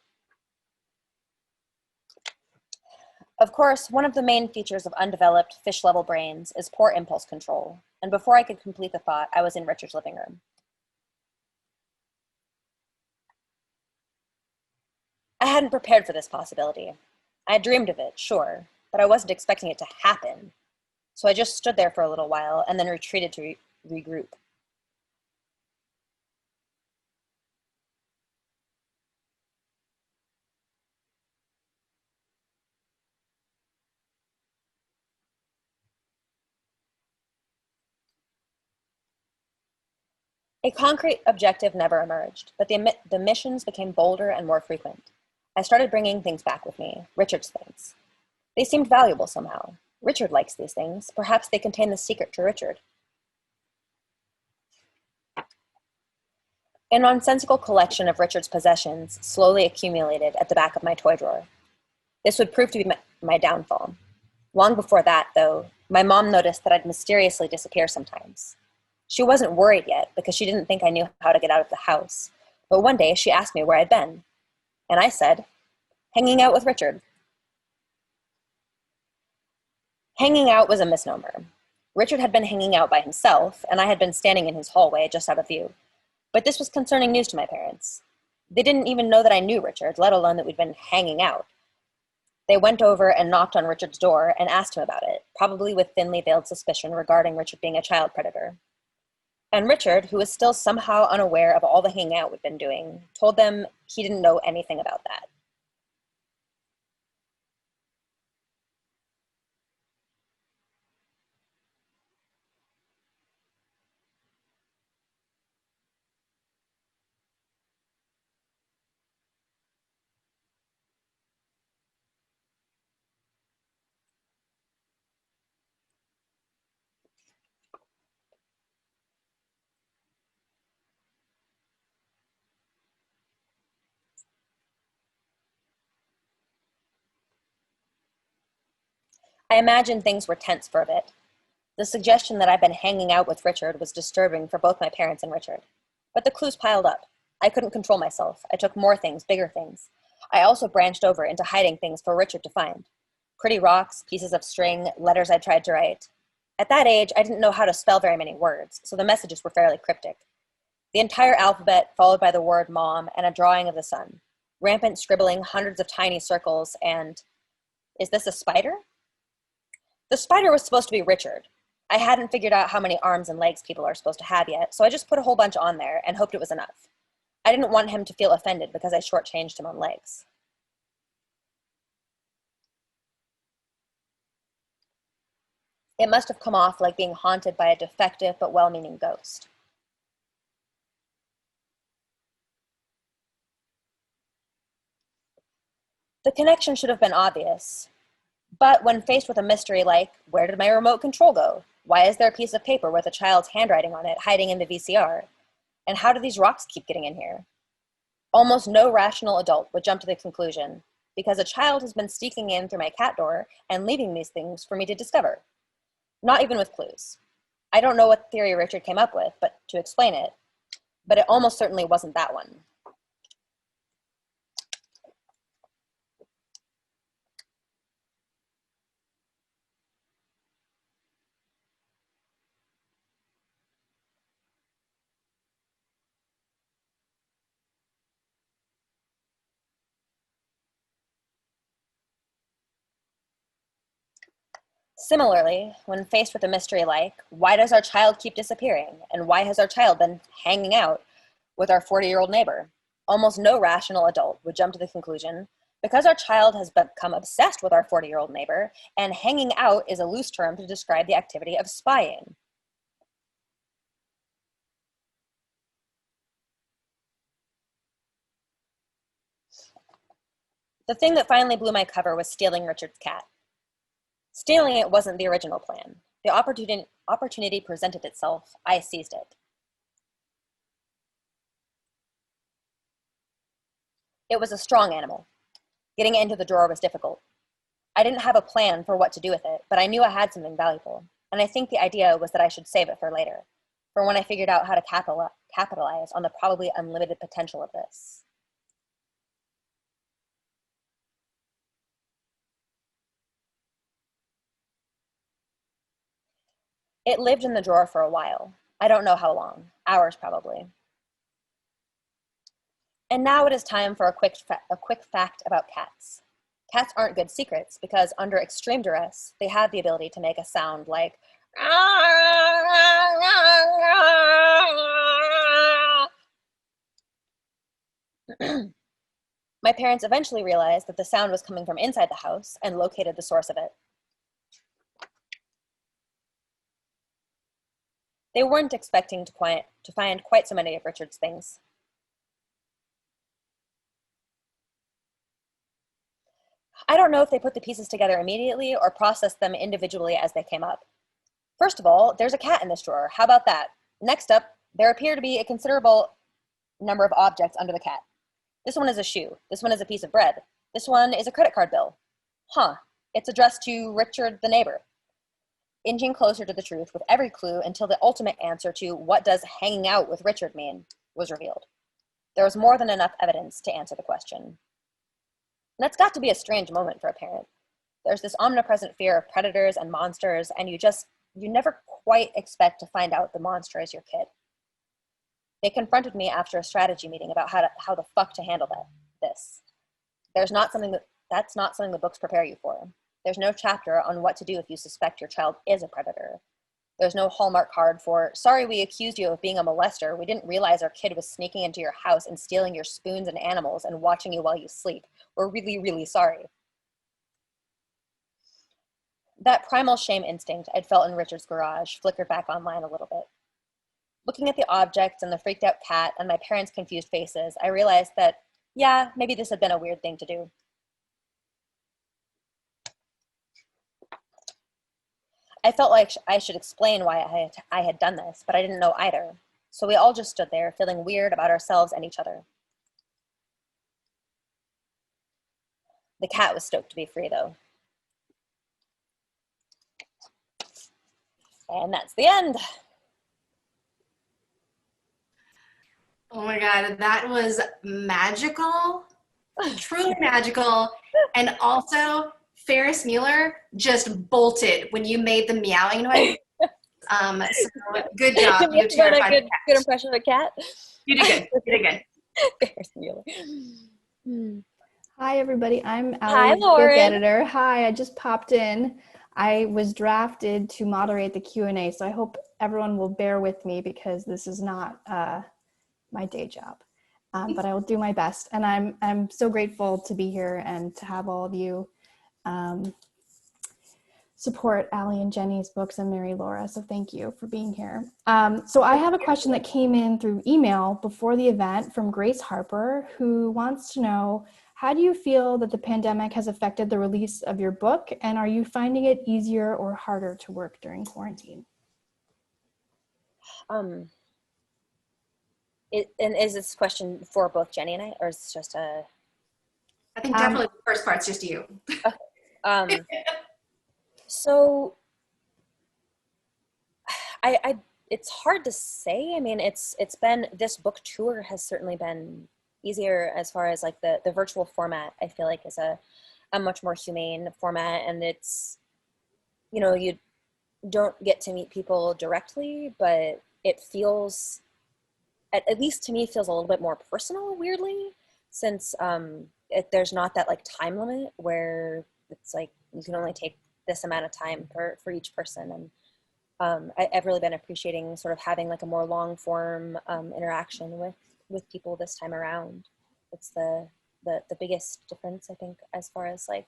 Of course, one of the main features of undeveloped fish-level brains is poor impulse control, and before I could complete the thought, I was in Richard's living room. I hadn't prepared for this possibility. I had dreamed of it, sure, but I wasn't expecting it to happen. So I just stood there for a little while and then retreated to regroup. A concrete objective never emerged, but the missions became bolder and more frequent. I started bringing things back with me, Richard's things. They seemed valuable somehow. Richard likes these things. Perhaps they contain the secret to Richard. A nonsensical collection of Richard's possessions slowly accumulated at the back of my toy drawer. This would prove to be my downfall. Long before that, though, my mom noticed that I'd mysteriously disappear sometimes. She wasn't worried yet because she didn't think I knew how to get out of the house. But one day she asked me where I'd been. And I said, hanging out with Richard. Hanging out was a misnomer. Richard had been hanging out by himself, and I had been standing in his hallway just out of view. But this was concerning news to my parents. They didn't even know that I knew Richard, let alone that we'd been hanging out. They went over and knocked on Richard's door and asked him about it, probably with thinly veiled suspicion regarding Richard being a child predator. And Richard, who was still somehow unaware of all the hanging out we'd been doing, told them he didn't know anything about that. I imagined things were tense for a bit. The suggestion that I'd been hanging out with Richard was disturbing for both my parents and Richard. But the clues piled up. I couldn't control myself. I took more things, bigger things. I also branched over into hiding things for Richard to find. Pretty rocks, pieces of string, letters I tried to write. At that age, I didn't know how to spell very many words, so the messages were fairly cryptic. The entire alphabet, followed by the word mom and a drawing of the sun. Rampant scribbling, hundreds of tiny circles, and... Is this a spider? The spider was supposed to be Richard. I hadn't figured out how many arms and legs people are supposed to have yet, so I just put a whole bunch on there and hoped it was enough. I didn't want him to feel offended because I shortchanged him on legs. It must have come off like being haunted by a defective but well-meaning ghost. The connection should have been obvious, but when faced with a mystery like, where did my remote control go? Why is there a piece of paper with a child's handwriting on it hiding in the VCR? And how do these rocks keep getting in here? Almost no rational adult would jump to the conclusion, because a child has been sneaking in through my cat door and leaving these things for me to discover. Not even with clues. I don't know what theory Richard came up with, but to explain it, but it almost certainly wasn't that one. Similarly, when faced with a mystery like, why does our child keep disappearing? And why has our child been hanging out with our 40-year-old neighbor? Almost no rational adult would jump to the conclusion, because our child has become obsessed with our 40-year-old neighbor, and hanging out is a loose term to describe the activity of spying. The thing that finally blew my cover was stealing Richard's cat. Stealing it wasn't the original plan. The opportunity presented itself. I seized it. It was a strong animal. Getting it into the drawer was difficult. I didn't have a plan for what to do with it, but I knew I had something valuable, and I think the idea was that I should save it for later, for when I figured out how to capitalize on the probably unlimited potential of this. It lived in the drawer for a while. I don't know how long. Hours, probably. And now it is time for a quick fact about cats. Cats aren't good secrets because under extreme duress, they have the ability to make a sound like My parents eventually realized that the sound was coming from inside the house and located the source of it. They weren't expecting to find quite so many of Richard's things. I don't know if they put the pieces together immediately or processed them individually as they came up. First of all, there's a cat in this drawer. How about that? Next up, there appear to be a considerable number of objects under the cat. This one is a shoe. This one is a piece of bread. This one is a credit card bill. Huh, it's addressed to Richard the neighbor. Inching closer to the truth with every clue until the ultimate answer to what does hanging out with Richard mean was revealed. There was more than enough evidence to answer the question. And that's got to be a strange moment for a parent. There's this omnipresent fear of predators and monsters, and you never quite expect to find out the monster is your kid. They confronted me after a strategy meeting about how the fuck to handle this. That's not something the books prepare you for. There's no chapter on what to do if you suspect your child is a predator. There's no Hallmark card for, sorry we accused you of being a molester. We didn't realize our kid was sneaking into your house and stealing your spoons and animals and watching you while you sleep. We're really, really sorry. That primal shame instinct I'd felt in Richard's garage flickered back online a little bit. Looking at the objects and the freaked out cat and my parents' confused faces, I realized that, yeah, maybe this had been a weird thing to do. I felt like I should explain why I had done this, but I didn't know either. So we all just stood there, feeling weird about ourselves and each other. The cat was stoked to be free, though. And that's the end. Oh my God, that was magical, truly magical. And also, Ferris Mueller just bolted when you made the meowing noise. So good job. You terrified a good impression of a cat. You did good. You did good. Ferris Mueller. Hi, everybody. I'm Hi, Allie, Lauren. book editor. Hi, I just popped in. I was drafted to moderate the Q&A, so I hope everyone will bear with me because this is not my day job, but I will do my best. And I'm so grateful to be here and to have all of you support Allie and Jenny's books and Mary Laura. So thank you for being here. So I have a question that came in through email before the event from Grace Harper, who wants to know, how do you feel that the pandemic has affected the release of your book? And are you finding it easier or harder to work during quarantine? And is this question for both Jenny and I, or is it just a? I think definitely the first part's just you. Okay. So I it's hard to say. I mean, it's been, this book tour has certainly been easier as far as like the virtual format. I feel like is a much more humane format, and it's, you know, you don't get to meet people directly, but it feels, at least to me, feels a little bit more personal, weirdly, since there's not that like time limit where it's like you can only take this amount of time for each person. And I've really been appreciating sort of having like a more long form interaction with people this time around. It's the biggest difference, I think, as far as like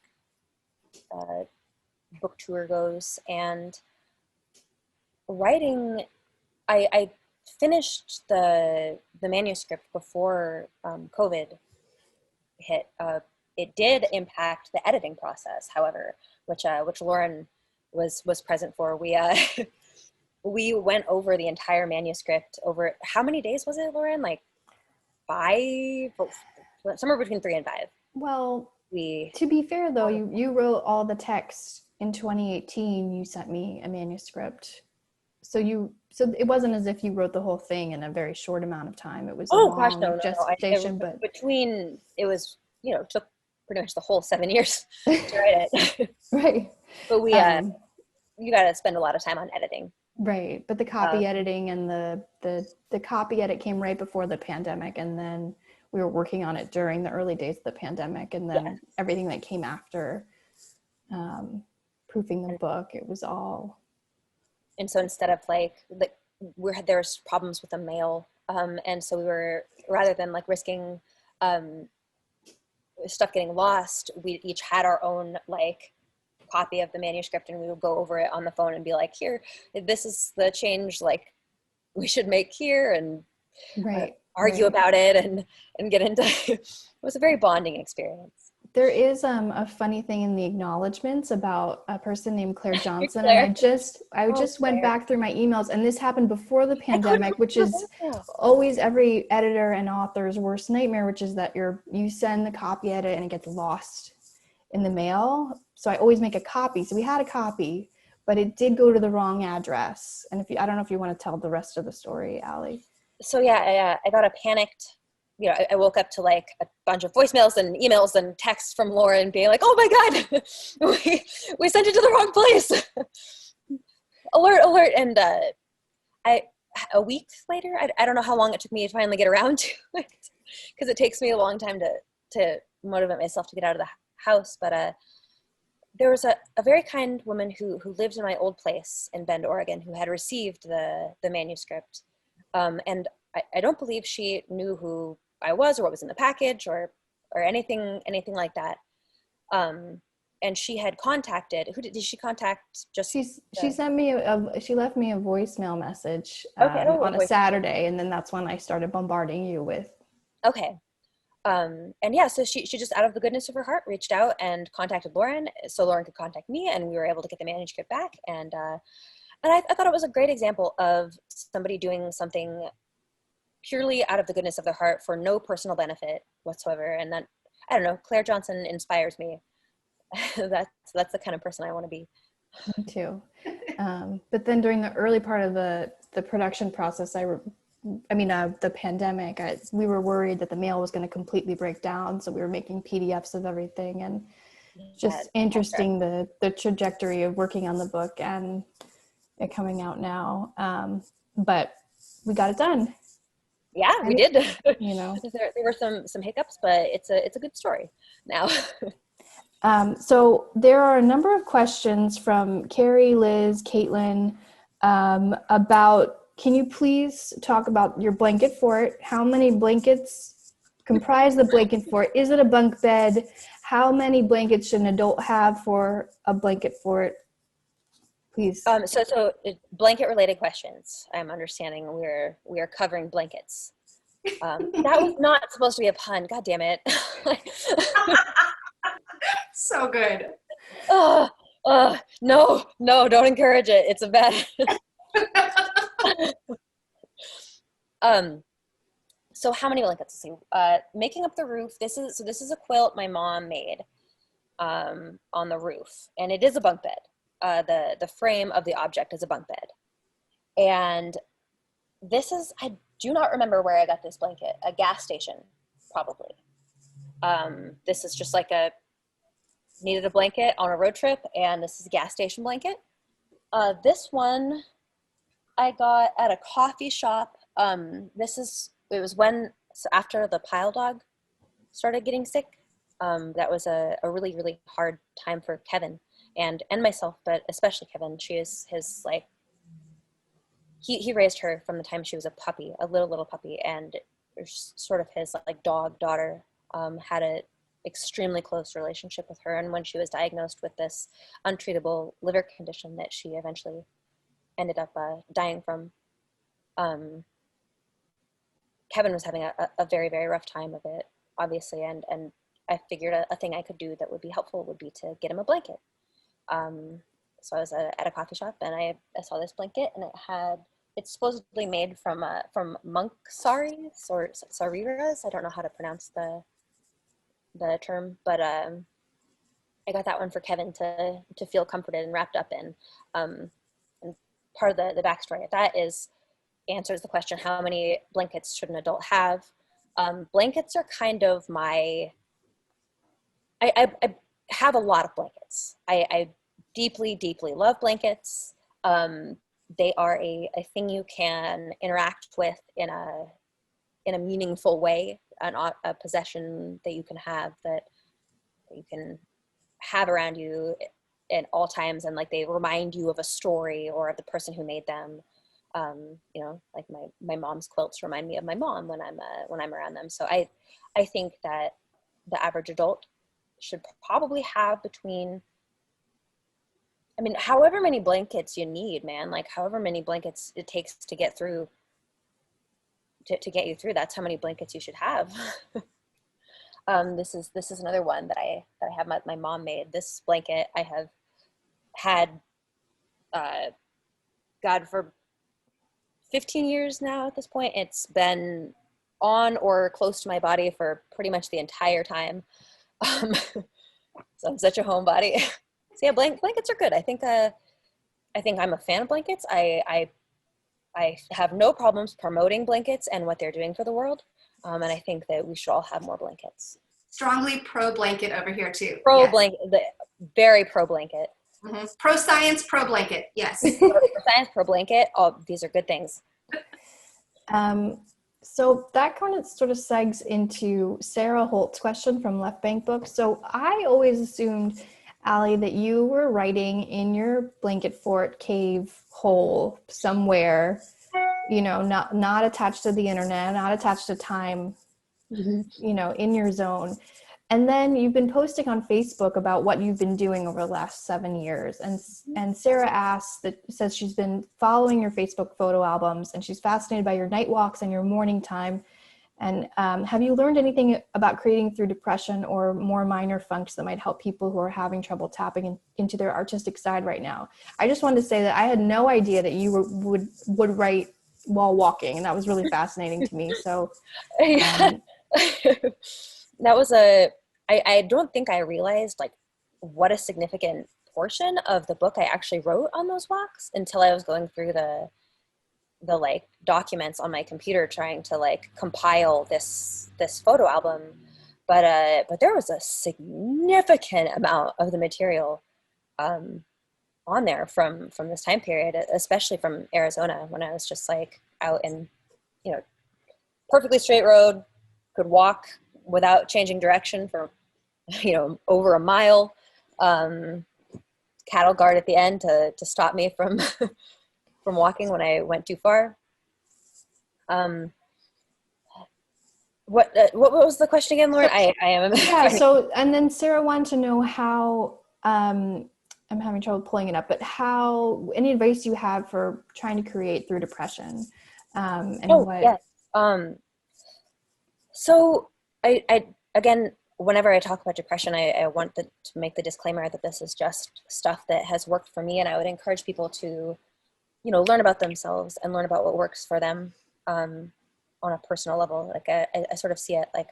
book tour goes. And writing, I finished the manuscript before COVID hit. It did impact the editing process, however, which Lauren was present for. We went over the entire manuscript over, how many days was it, Lauren? Like 5, somewhere between 3 and 5. Well, to be fair though, you wrote all the text in 2018. You sent me a manuscript. So it wasn't as if you wrote the whole thing in a very short amount of time. It was a long gestation, but between, it was, you know, took pretty much the whole 7 years to write it. Right. But you got to spend a lot of time on editing. Right. But the copy editing and the copy edit came right before the pandemic. And then we were working on it during the early days of the pandemic. And then everything that came after proofing the book, it was all. And so instead of like, there was problems with the mail. And so we were, rather than like risking stuff getting lost, we each had our own like copy of the manuscript, and we would go over it on the phone and be like, here, this is the change like we should make here, and argue about it and get into it was a very bonding experience. There is a funny thing in the acknowledgments about a person named Claire Johnson. Claire. And I just went back through my emails, and this happened before the pandemic, which is always every editor and author's worst nightmare, which is that you send the copy edit and it gets lost in the mail. So I always make a copy. So we had a copy, but it did go to the wrong address. And I don't know if you want to tell the rest of the story, Allie. So I got a panicked, you know, I woke up to like a bunch of voicemails and emails and texts from Lauren being like, oh my God, we sent it to the wrong place. alert. And a week later, I don't know how long it took me to finally get around to it, because it takes me a long time to motivate myself to get out of the house. But there was a very kind woman who lived in my old place in Bend, Oregon, who had received the manuscript. And I don't believe she knew who I was or what was in the package or anything like that. And she had contacted, who did she contact? She sent me she left me a voicemail message on a Saturday, and then that's when I started bombarding you with. Okay. And yeah, so she just out of the goodness of her heart reached out and contacted Lauren, so Lauren could contact me, and we were able to get the manuscript back. And I thought it was a great example of somebody doing something purely out of the goodness of their heart for no personal benefit whatsoever. And that, I don't know, Claire Johnson inspires me. That's the kind of person I want to be. Me too. But then during the early part of the production process, the pandemic, we were worried that the mail was going to completely break down. So we were making PDFs of everything, and just interesting the trajectory of working on the book and it coming out now. But we got it done. Yeah, we did. You know, there were some hiccups, but it's a good story now. So there are a number of questions from Carrie, Liz, Caitlin, about, can you please talk about your blanket fort? How many blankets comprise the blanket fort? Is it a bunk bed? How many blankets should an adult have for a blanket fort? Please. So blanket related questions. I'm understanding we are covering blankets. That was not supposed to be a pun. God damn it. So good. No, don't encourage it. It's a bad. So how many blankets? Let's see. Making up the roof. This is a quilt my mom made on the roof, and it is a bunk bed. The frame of the object is a bunk bed, and I do not remember where I got this blanket. A gas station, probably. This is just like needed a blanket on a road trip, and this is a gas station blanket. This one I got at a coffee shop. It was after the pile dog started getting sick. That was a really, really hard time for Kevin and myself, but especially Kevin. She is his, like, he raised her from the time she was a puppy, a little puppy, and sort of his like dog daughter. Had a extremely close relationship with her, and when she was diagnosed with this untreatable liver condition that she eventually ended up dying from, Kevin was having a very, very rough time of it, obviously, and I figured a thing I could do that would be helpful would be to get him a blanket. So I was at a coffee shop, and I saw this blanket, and it's supposedly made from monk saris or sariras. I don't know how to pronounce the term, but I got that one for Kevin to feel comforted and wrapped up in. And part of the backstory of that answers the question, how many blankets should an adult have? Blankets are kind of I have a lot of blankets. I deeply, deeply love blankets. They are a thing you can interact with in a meaningful way, a possession that you can have that you can have around you at all times, and like they remind you of a story or of the person who made them. Like my mom's quilts remind me of my mom when I'm around them. So I think that the average adult should probably have however many blankets you need, man, like however many blankets it takes to get through to get you through, that's how many blankets you should have. This is another one that I have my mom made. This blanket I have had God, for 15 years now at this point. It's been on or close to my body for pretty much the entire time. So I'm such a homebody. So yeah, blankets are good. I think I'm a fan of blankets. I have no problems promoting blankets and what they're doing for the world. And I think that we should all have more blankets. Strongly pro blanket over here too. Blanket, very pro blanket. Mm-hmm. Pro science, pro blanket. Yes. Pro science, pro blanket. All these are good things. So that kind of sort of segs into Sarah Holt's question from Left Bank Books. So I always assumed, Allie, that you were writing in your blanket fort cave hole somewhere, not attached to the internet, not attached to time, in your zone. And then you've been posting on Facebook about what you've been doing over the last 7 years. And Sarah says she's been following your Facebook photo albums, and she's fascinated by your night walks and your morning time. And have you learned anything about creating through depression or more minor funks that might help people who are having trouble tapping into their artistic side right now? I just wanted to say that I had no idea that you would write while walking, and that was really fascinating to me. So that was I don't think I realized like what a significant portion of the book I actually wrote on those walks until I was going through the like documents on my computer trying to like compile this photo album. But there was a significant amount of the material on there from this time period, especially from Arizona, when I was just like out in, you know, perfectly straight road, could walk without changing direction for, you know, over a mile. Cattle guard at the end to stop me from from walking when I went too far. What was the question again, Lauren? I am. Yeah. So, and then Sarah wanted to know how, I'm having trouble pulling it up, but how, any advice you have for trying to create through depression? Yes. So I again, whenever I talk about depression, I want to make the disclaimer that this is just stuff that has worked for me, and I would encourage people to, you know, learn about themselves and learn about what works for them on a personal level. Like I sort of see it like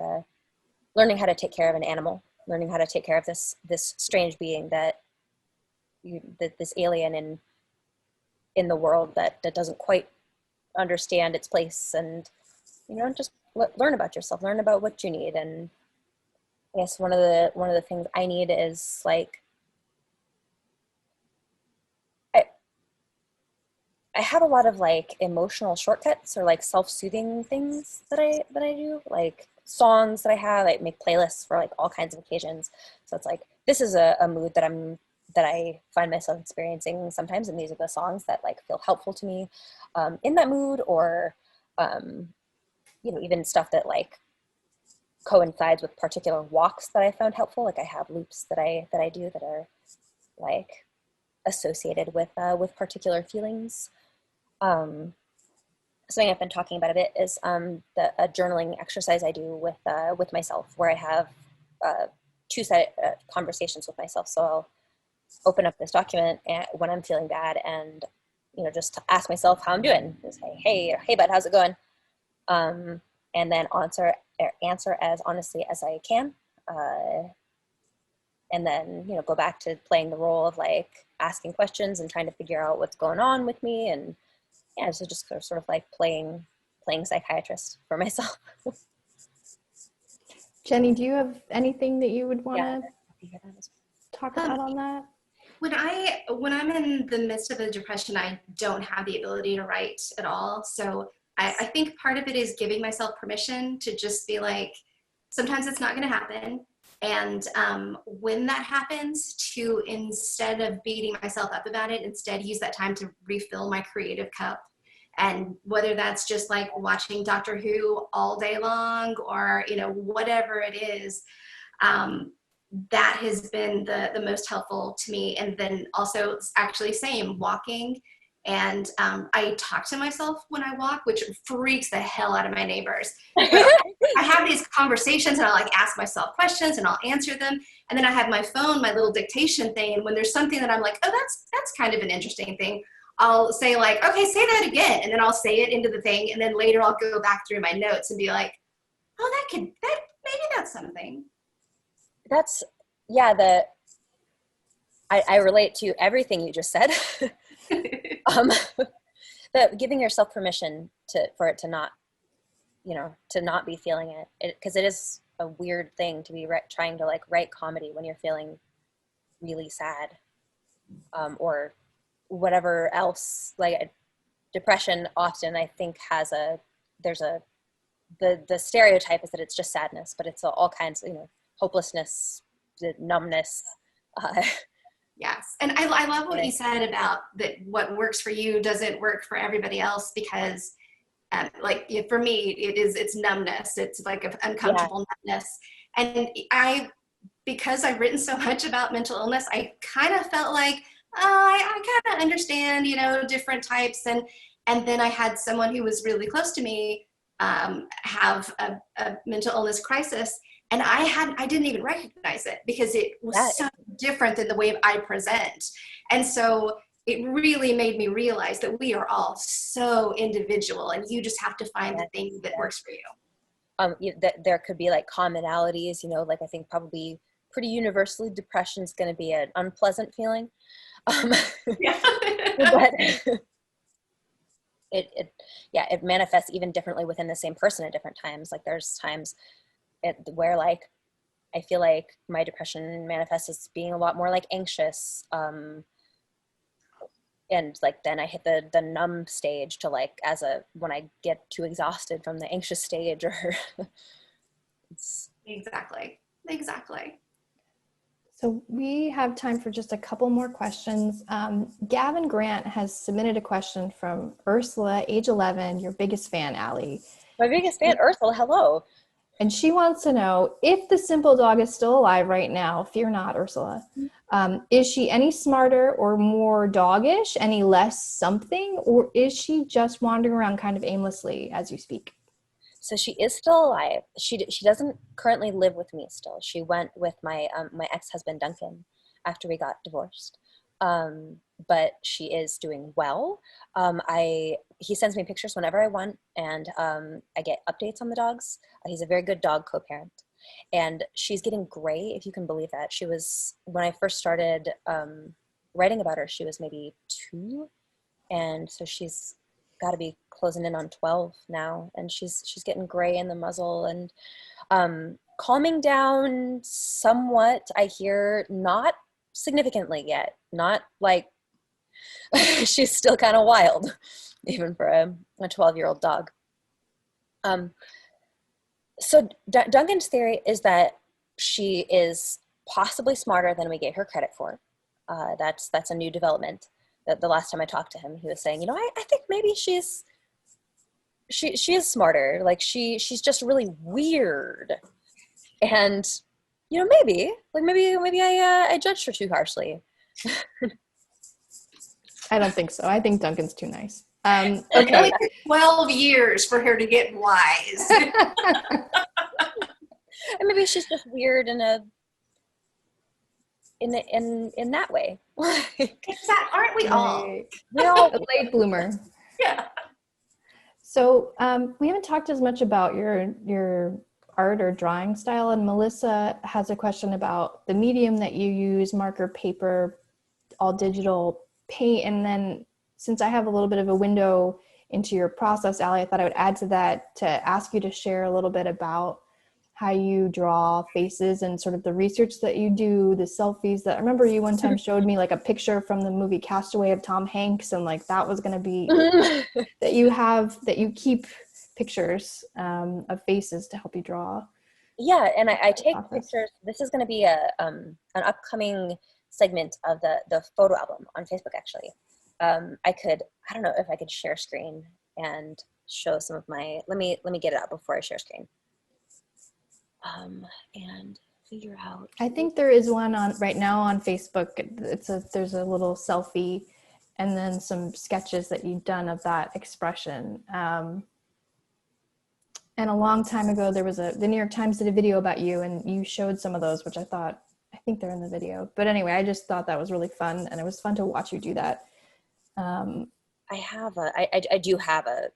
learning how to take care of an animal, learning how to take care of this strange being that this alien in the world that doesn't quite understand its place, and, you know, just learn about yourself, learn about what you need. And I guess one of the things I need is like, I have a lot of like emotional shortcuts or like self-soothing things that I do, like songs that I make playlists for like all kinds of occasions. So it's like, this is a mood that I find myself experiencing sometimes, and these are the songs that like feel helpful to me in that mood, or you know, even stuff that like coincides with particular walks that I found helpful. Like I have loops that I do that are like associated with particular feelings. Something I've been talking about a bit is a journaling exercise I do with myself, where I have two-sided conversations with myself. So I'll open up this document when I'm feeling bad, and, you know, just to ask myself how I'm doing. Just say, hey bud, how's it going? And then answer as honestly as I can. And then, you know, go back to playing the role of like asking questions and trying to figure out what's going on with me. And yeah, so just sort of like playing psychiatrist for myself. Jenny, do you have anything that you would want to talk about on that? When I'm in the midst of a depression, I don't have the ability to write at all. So I think part of it is giving myself permission to just be like, sometimes it's not going to happen. And when that happens, to, instead of beating myself up about it, instead use that time to refill my creative cup. And whether that's just like watching Doctor Who all day long, or, you know, whatever it is, that has been the most helpful to me. And then also actually same walking. And I talk to myself when I walk, which freaks the hell out of my neighbors. But I have these conversations, and I like ask myself questions, and I'll answer them. And then I have my phone, my little dictation thing. And when there's something that I'm like, oh, that's kind of an interesting thing, I'll say like, okay, say that again. And then I'll say it into the thing. And then later I'll go back through my notes and be like, oh, maybe that's something. That's, yeah, I relate to everything you just said. That giving yourself permission for it to not, you know, to not be feeling it, because it is a weird thing to be trying to like write comedy when you're feeling really sad, or whatever else. Like depression often, I think, the stereotype is that it's just sadness, but it's all kinds of, you know, hopelessness, numbness. Yes. And I love what you said about that what works for you doesn't work for everybody else, because like for me, it's numbness. It's like an uncomfortable numbness. And because I've written so much about mental illness, I kind of felt like, I kind of understand, you know, different types. And then I had someone who was really close to me have a mental illness crisis. And I didn't even recognize it, because it was so different than the way I present. And so it really made me realize that we are all so individual, and you just have to find the thing that works for you. There could be like commonalities, you know, like I think probably pretty universally depression is going to be an unpleasant feeling. Yeah. But it manifests even differently within the same person at different times. Like there's times where like I feel like my depression manifests as being a lot more like anxious, and like then I hit the numb stage to like when I get too exhausted from the anxious stage, or Exactly. So we have time for just a couple more questions. Gavin Grant has submitted a question from Ursula, age 11, your biggest fan, Allie. My biggest fan, Ursula, hello. And she wants to know if the Simple dog is still alive right now. Fear not, Ursula. Is she any smarter or more doggish, any less something, or is she just wandering around kind of aimlessly as you speak? So she is still alive. She doesn't currently live with me still. She went with my my ex-husband Duncan after we got divorced. But she is doing well. He sends me pictures whenever I want, and I get updates on the dogs. He's a very good dog co-parent, and she's getting gray, if you can believe that. She was, when I first started writing about her, she was maybe 2, and so she's got to be closing in on 12 now, and she's getting gray in the muzzle and calming down somewhat. I hear, not significantly yet, not like she's still kind of wild, even for a 12-year-old dog. So Duncan's theory is that she is possibly smarter than we gave her credit for. That's a new development. The last time I talked to him, he was saying, I think maybe she is smarter. Like she's just really weird, and maybe I judged her too harshly. I don't think so. I think Duncan's too nice. Okay. It only took 12 years for her to get wise. And maybe she's just weird in that way. Aren't we all? We're all a late bloomer. Yeah. So we haven't talked as much about your art or drawing style, and Melissa has a question about the medium that you use: marker, paper, all digital, paint. And then since I have a little bit of a window into your process, Allie, I thought I would add to that to ask you to share a little bit about how you draw faces and sort of the research that you do, the selfies that I remember you one time showed me, like a picture from the movie Castaway of Tom Hanks, and like that was going to be that you keep pictures of faces to help you draw. Yeah, and I take pictures. This is going to be an upcoming segment of the photo album on Facebook, actually. I don't know if I could share screen and show some of my, let me get it out before I share screen. And figure out. I think there is one right now on Facebook. There's a little selfie and then some sketches that you've done of that expression. And a long time ago, the New York Times did a video about you, and you showed some of those, which I think they're in the video. But anyway, I just thought that was really fun, and it was fun to watch you do that. I do have a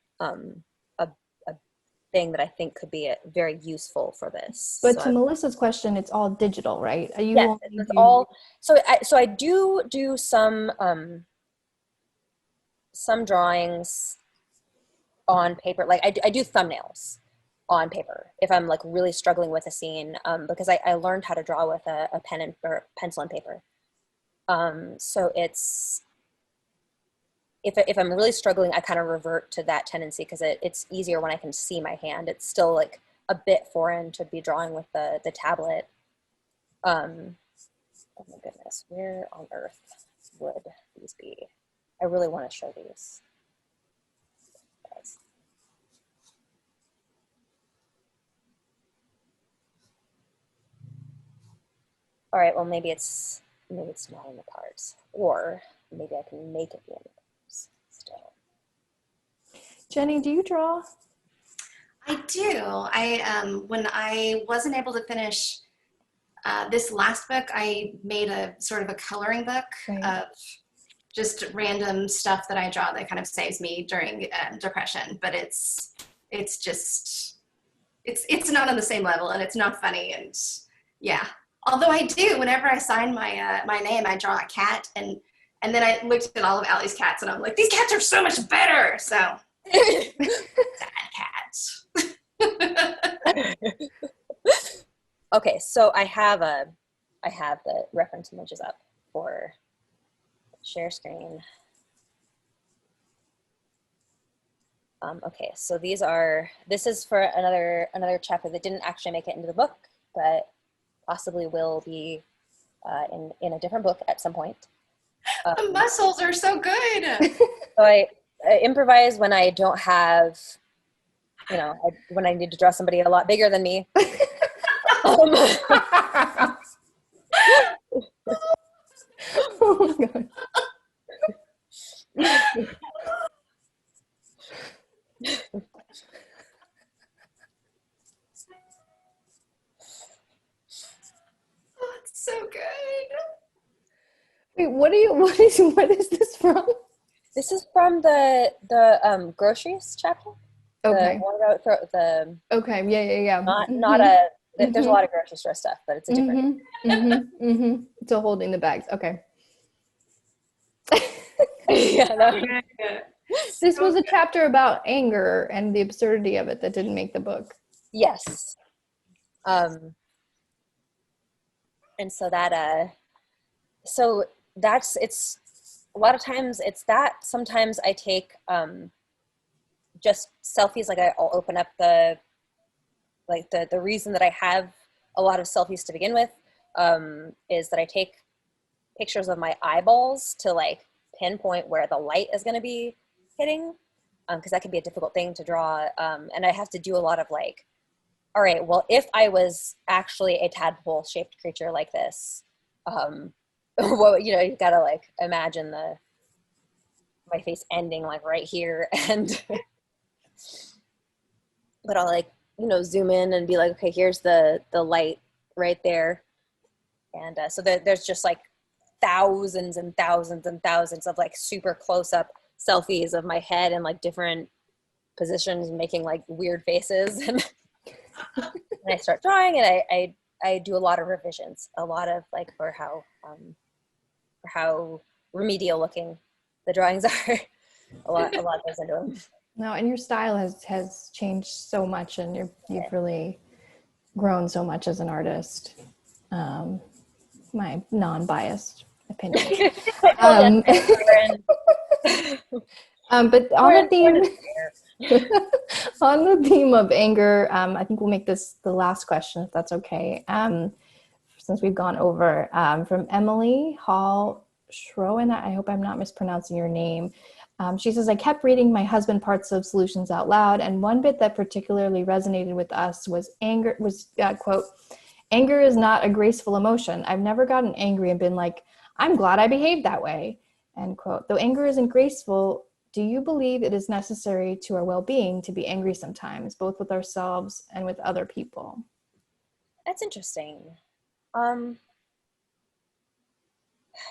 thing that I think could be very useful for this. But to Melissa's question, it's all digital, right? Yes, it's all. So I do some drawings on paper. Like I do thumbnails on paper if I'm like really struggling with a scene, because I learned how to draw with a pen or pencil and paper. So it's, if I'm really struggling, I kind of revert to that tendency because it's easier when I can see my hand. It's still like a bit foreign to be drawing with the tablet. Oh my goodness, where on earth would these be? I really want to show these. All right, well, maybe it's not in the cards, or maybe I can make it be in the cards still. Jenny, do you draw? I do. When I wasn't able to finish this last book, I made a sort of a coloring book of just random stuff that I draw that kind of saves me during depression. But it's not on the same level, and it's not funny, and yeah. Although I do, whenever I sign my my name, I draw a cat, and then I looked at all of Allie's cats, and I'm like, these cats are so much better. So sad cats. Okay, so I have the reference images up for share screen. Okay, so this is for another chapter that didn't actually make it into the book, but possibly will be in a different book at some point. The muscles are so good. So I improvise when I don't have, when I need to draw somebody a lot bigger than me. Oh my God. Oh, it's so good. Wait, what is this from? This is from the groceries chapter. Okay. The one about the Okay. Yeah. not a. There's a lot of grocery store stuff, but it's a different. So holding the bags. Okay. Yeah. This was a chapter about anger and the absurdity of it that didn't make the book. Yes. And so it's a lot of times it's that. Sometimes I take just selfies. Like I'll open up the reason that I have a lot of selfies to begin with is that I take pictures of my eyeballs to like pinpoint where the light is going to be hitting, because that can be a difficult thing to draw, and I have to do a lot of like, all right, well, if I was actually a tadpole shaped creature like this, well, you gotta like imagine my face ending like right here, and but I'll like zoom in and be like, okay, here's the light right there, and so there's just like thousands and thousands and thousands of like super close up selfies of my head in like different positions, making like weird faces, and I start drawing, and I do a lot of revisions, a lot of like for how remedial looking the drawings are. a lot goes into them. No, and your style has changed so much, and you've really grown so much as an artist. My non-biased opinion. But on the theme of anger, I think we'll make this the last question, if that's okay. Since we've gone over, from Emily Hall Schroen, I hope I'm not mispronouncing your name. She says, I kept reading my husband parts of Solutions out loud, and one bit that particularly resonated with us was quote, anger is not a graceful emotion. I've never gotten angry and been like, I'm glad I behaved that way, end quote. Though anger isn't graceful, do you believe it is necessary to our well-being to be angry sometimes, both with ourselves and with other people? That's interesting.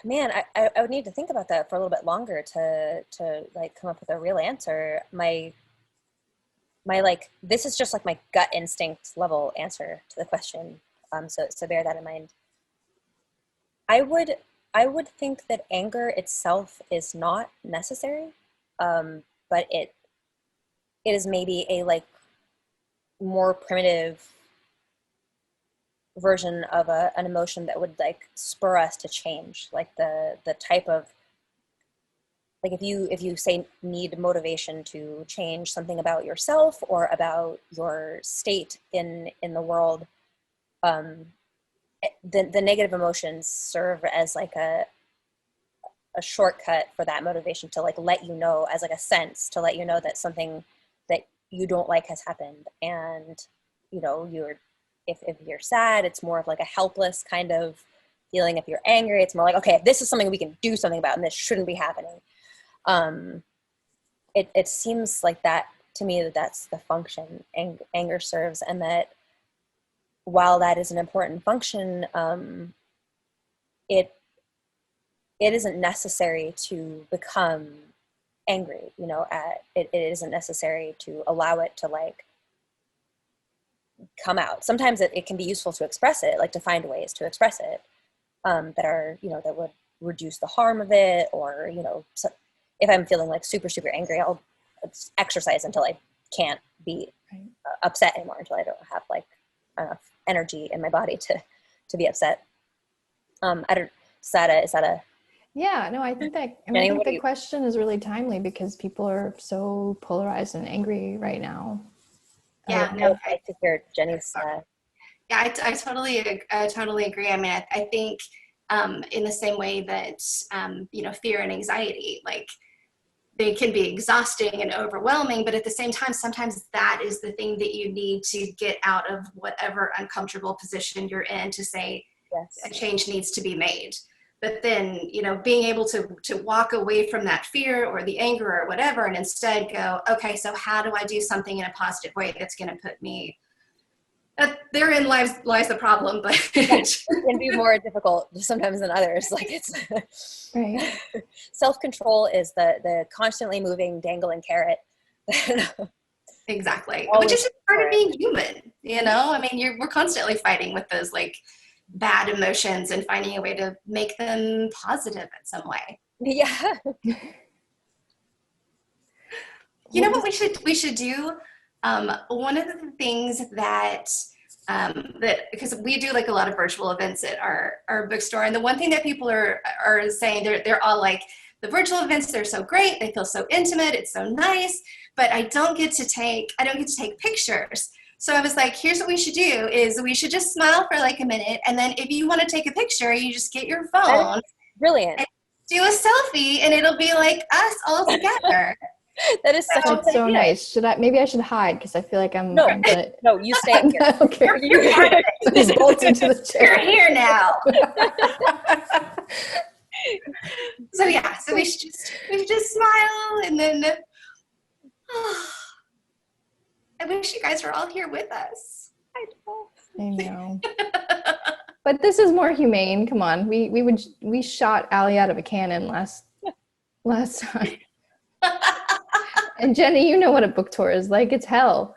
Man, I would need to think about that for a little bit longer to like come up with a real answer. My like, this is just like my gut instinct level answer to the question. So bear that in mind. I would think that anger itself is not necessary, but it is maybe a like more primitive version of an emotion that would like spur us to change, like the type of, like if you say need motivation to change something about yourself or about your state in the world, the negative emotions serve as like a shortcut for that motivation to like let you know, as like a sense to let you know that something that you don't like has happened. And if you're sad, it's more of like a helpless kind of feeling. If you're angry, it's more like, okay, this is something we can do something about, and this shouldn't be happening. It seems like that to me, that's the function anger serves, and that while that is an important function, it isn't necessary to become angry. It isn't necessary to allow it to like come out. Sometimes it can be useful to express it, like to find ways to express it that are, that would reduce the harm of it, or, so if I'm feeling like super, super angry, I'll exercise until I can't be upset anymore, until I don't have like enough energy in my body to be upset. Is that a Yeah, no, I think that, I think the question is really timely because people are so polarized and angry right now. Yeah, I would like to hear Jenny's. Yeah, I totally agree. I mean, I think in the same way that, fear and anxiety, like they can be exhausting and overwhelming, but at the same time, sometimes that is the thing that you need to get out of whatever uncomfortable position you're in to say, yes, a change needs to be made. But then, being able to walk away from that fear or the anger or whatever, and instead go, okay, so how do I do something in a positive way that's going to put me, therein lies the problem, but it can be more difficult sometimes than others. Like it's right. Self-control is the constantly moving, dangling carrot. Exactly. Which is just part of being human, I mean, we're constantly fighting with those like bad emotions and finding a way to make them positive in some way. Yeah. You know what we should do? One of the things that because we do like a lot of virtual events at our bookstore, and the one thing that people are saying, they're all like, the virtual events, they're so great, they feel so intimate, it's so nice, but I don't get to take pictures. So I was like, here's what we should do is we should just smile for like a minute, and then if you want to take a picture, you just get your phone. Brilliant. And do a selfie, and it'll be like us all together. That is That's so nice. Maybe I should hide because I feel like I'm. No, you stay here. Okay. You're bolt into the chair. You're here now. So yeah, so we should just smile, and then I wish you guys were all here with us. I know. But this is more humane. Come on, we shot Allie out of a cannon last time. And Jenny, you know what a book tour is like. It's hell.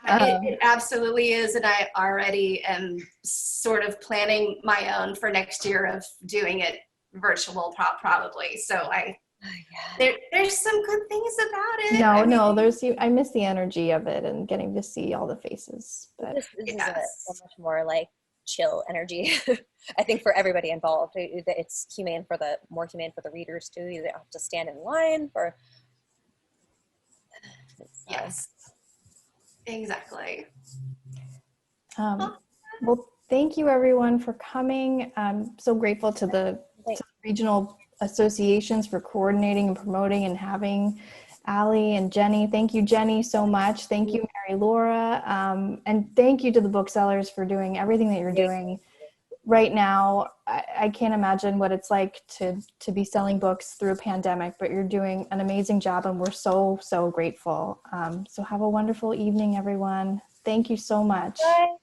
It absolutely is, and I already am sort of planning my own for next year of doing it virtual, probably. So there's some good things about it. No, I miss the energy of it and getting to see all the faces. But this is a much more like chill energy. I think for everybody involved, it's more humane for the readers too. You don't have to stand in line for. Yes, exactly. Well, thank you everyone for coming. I'm so grateful to the regional associations for coordinating and promoting and having Allie and Jenny. Thank you, Jenny, so much. Thank you, Mary Laura. And thank you to the booksellers for doing everything that you're doing right now. I can't imagine what it's like to be selling books through a pandemic, but you're doing an amazing job and we're so, so grateful. So have a wonderful evening, everyone. Thank you so much. Bye.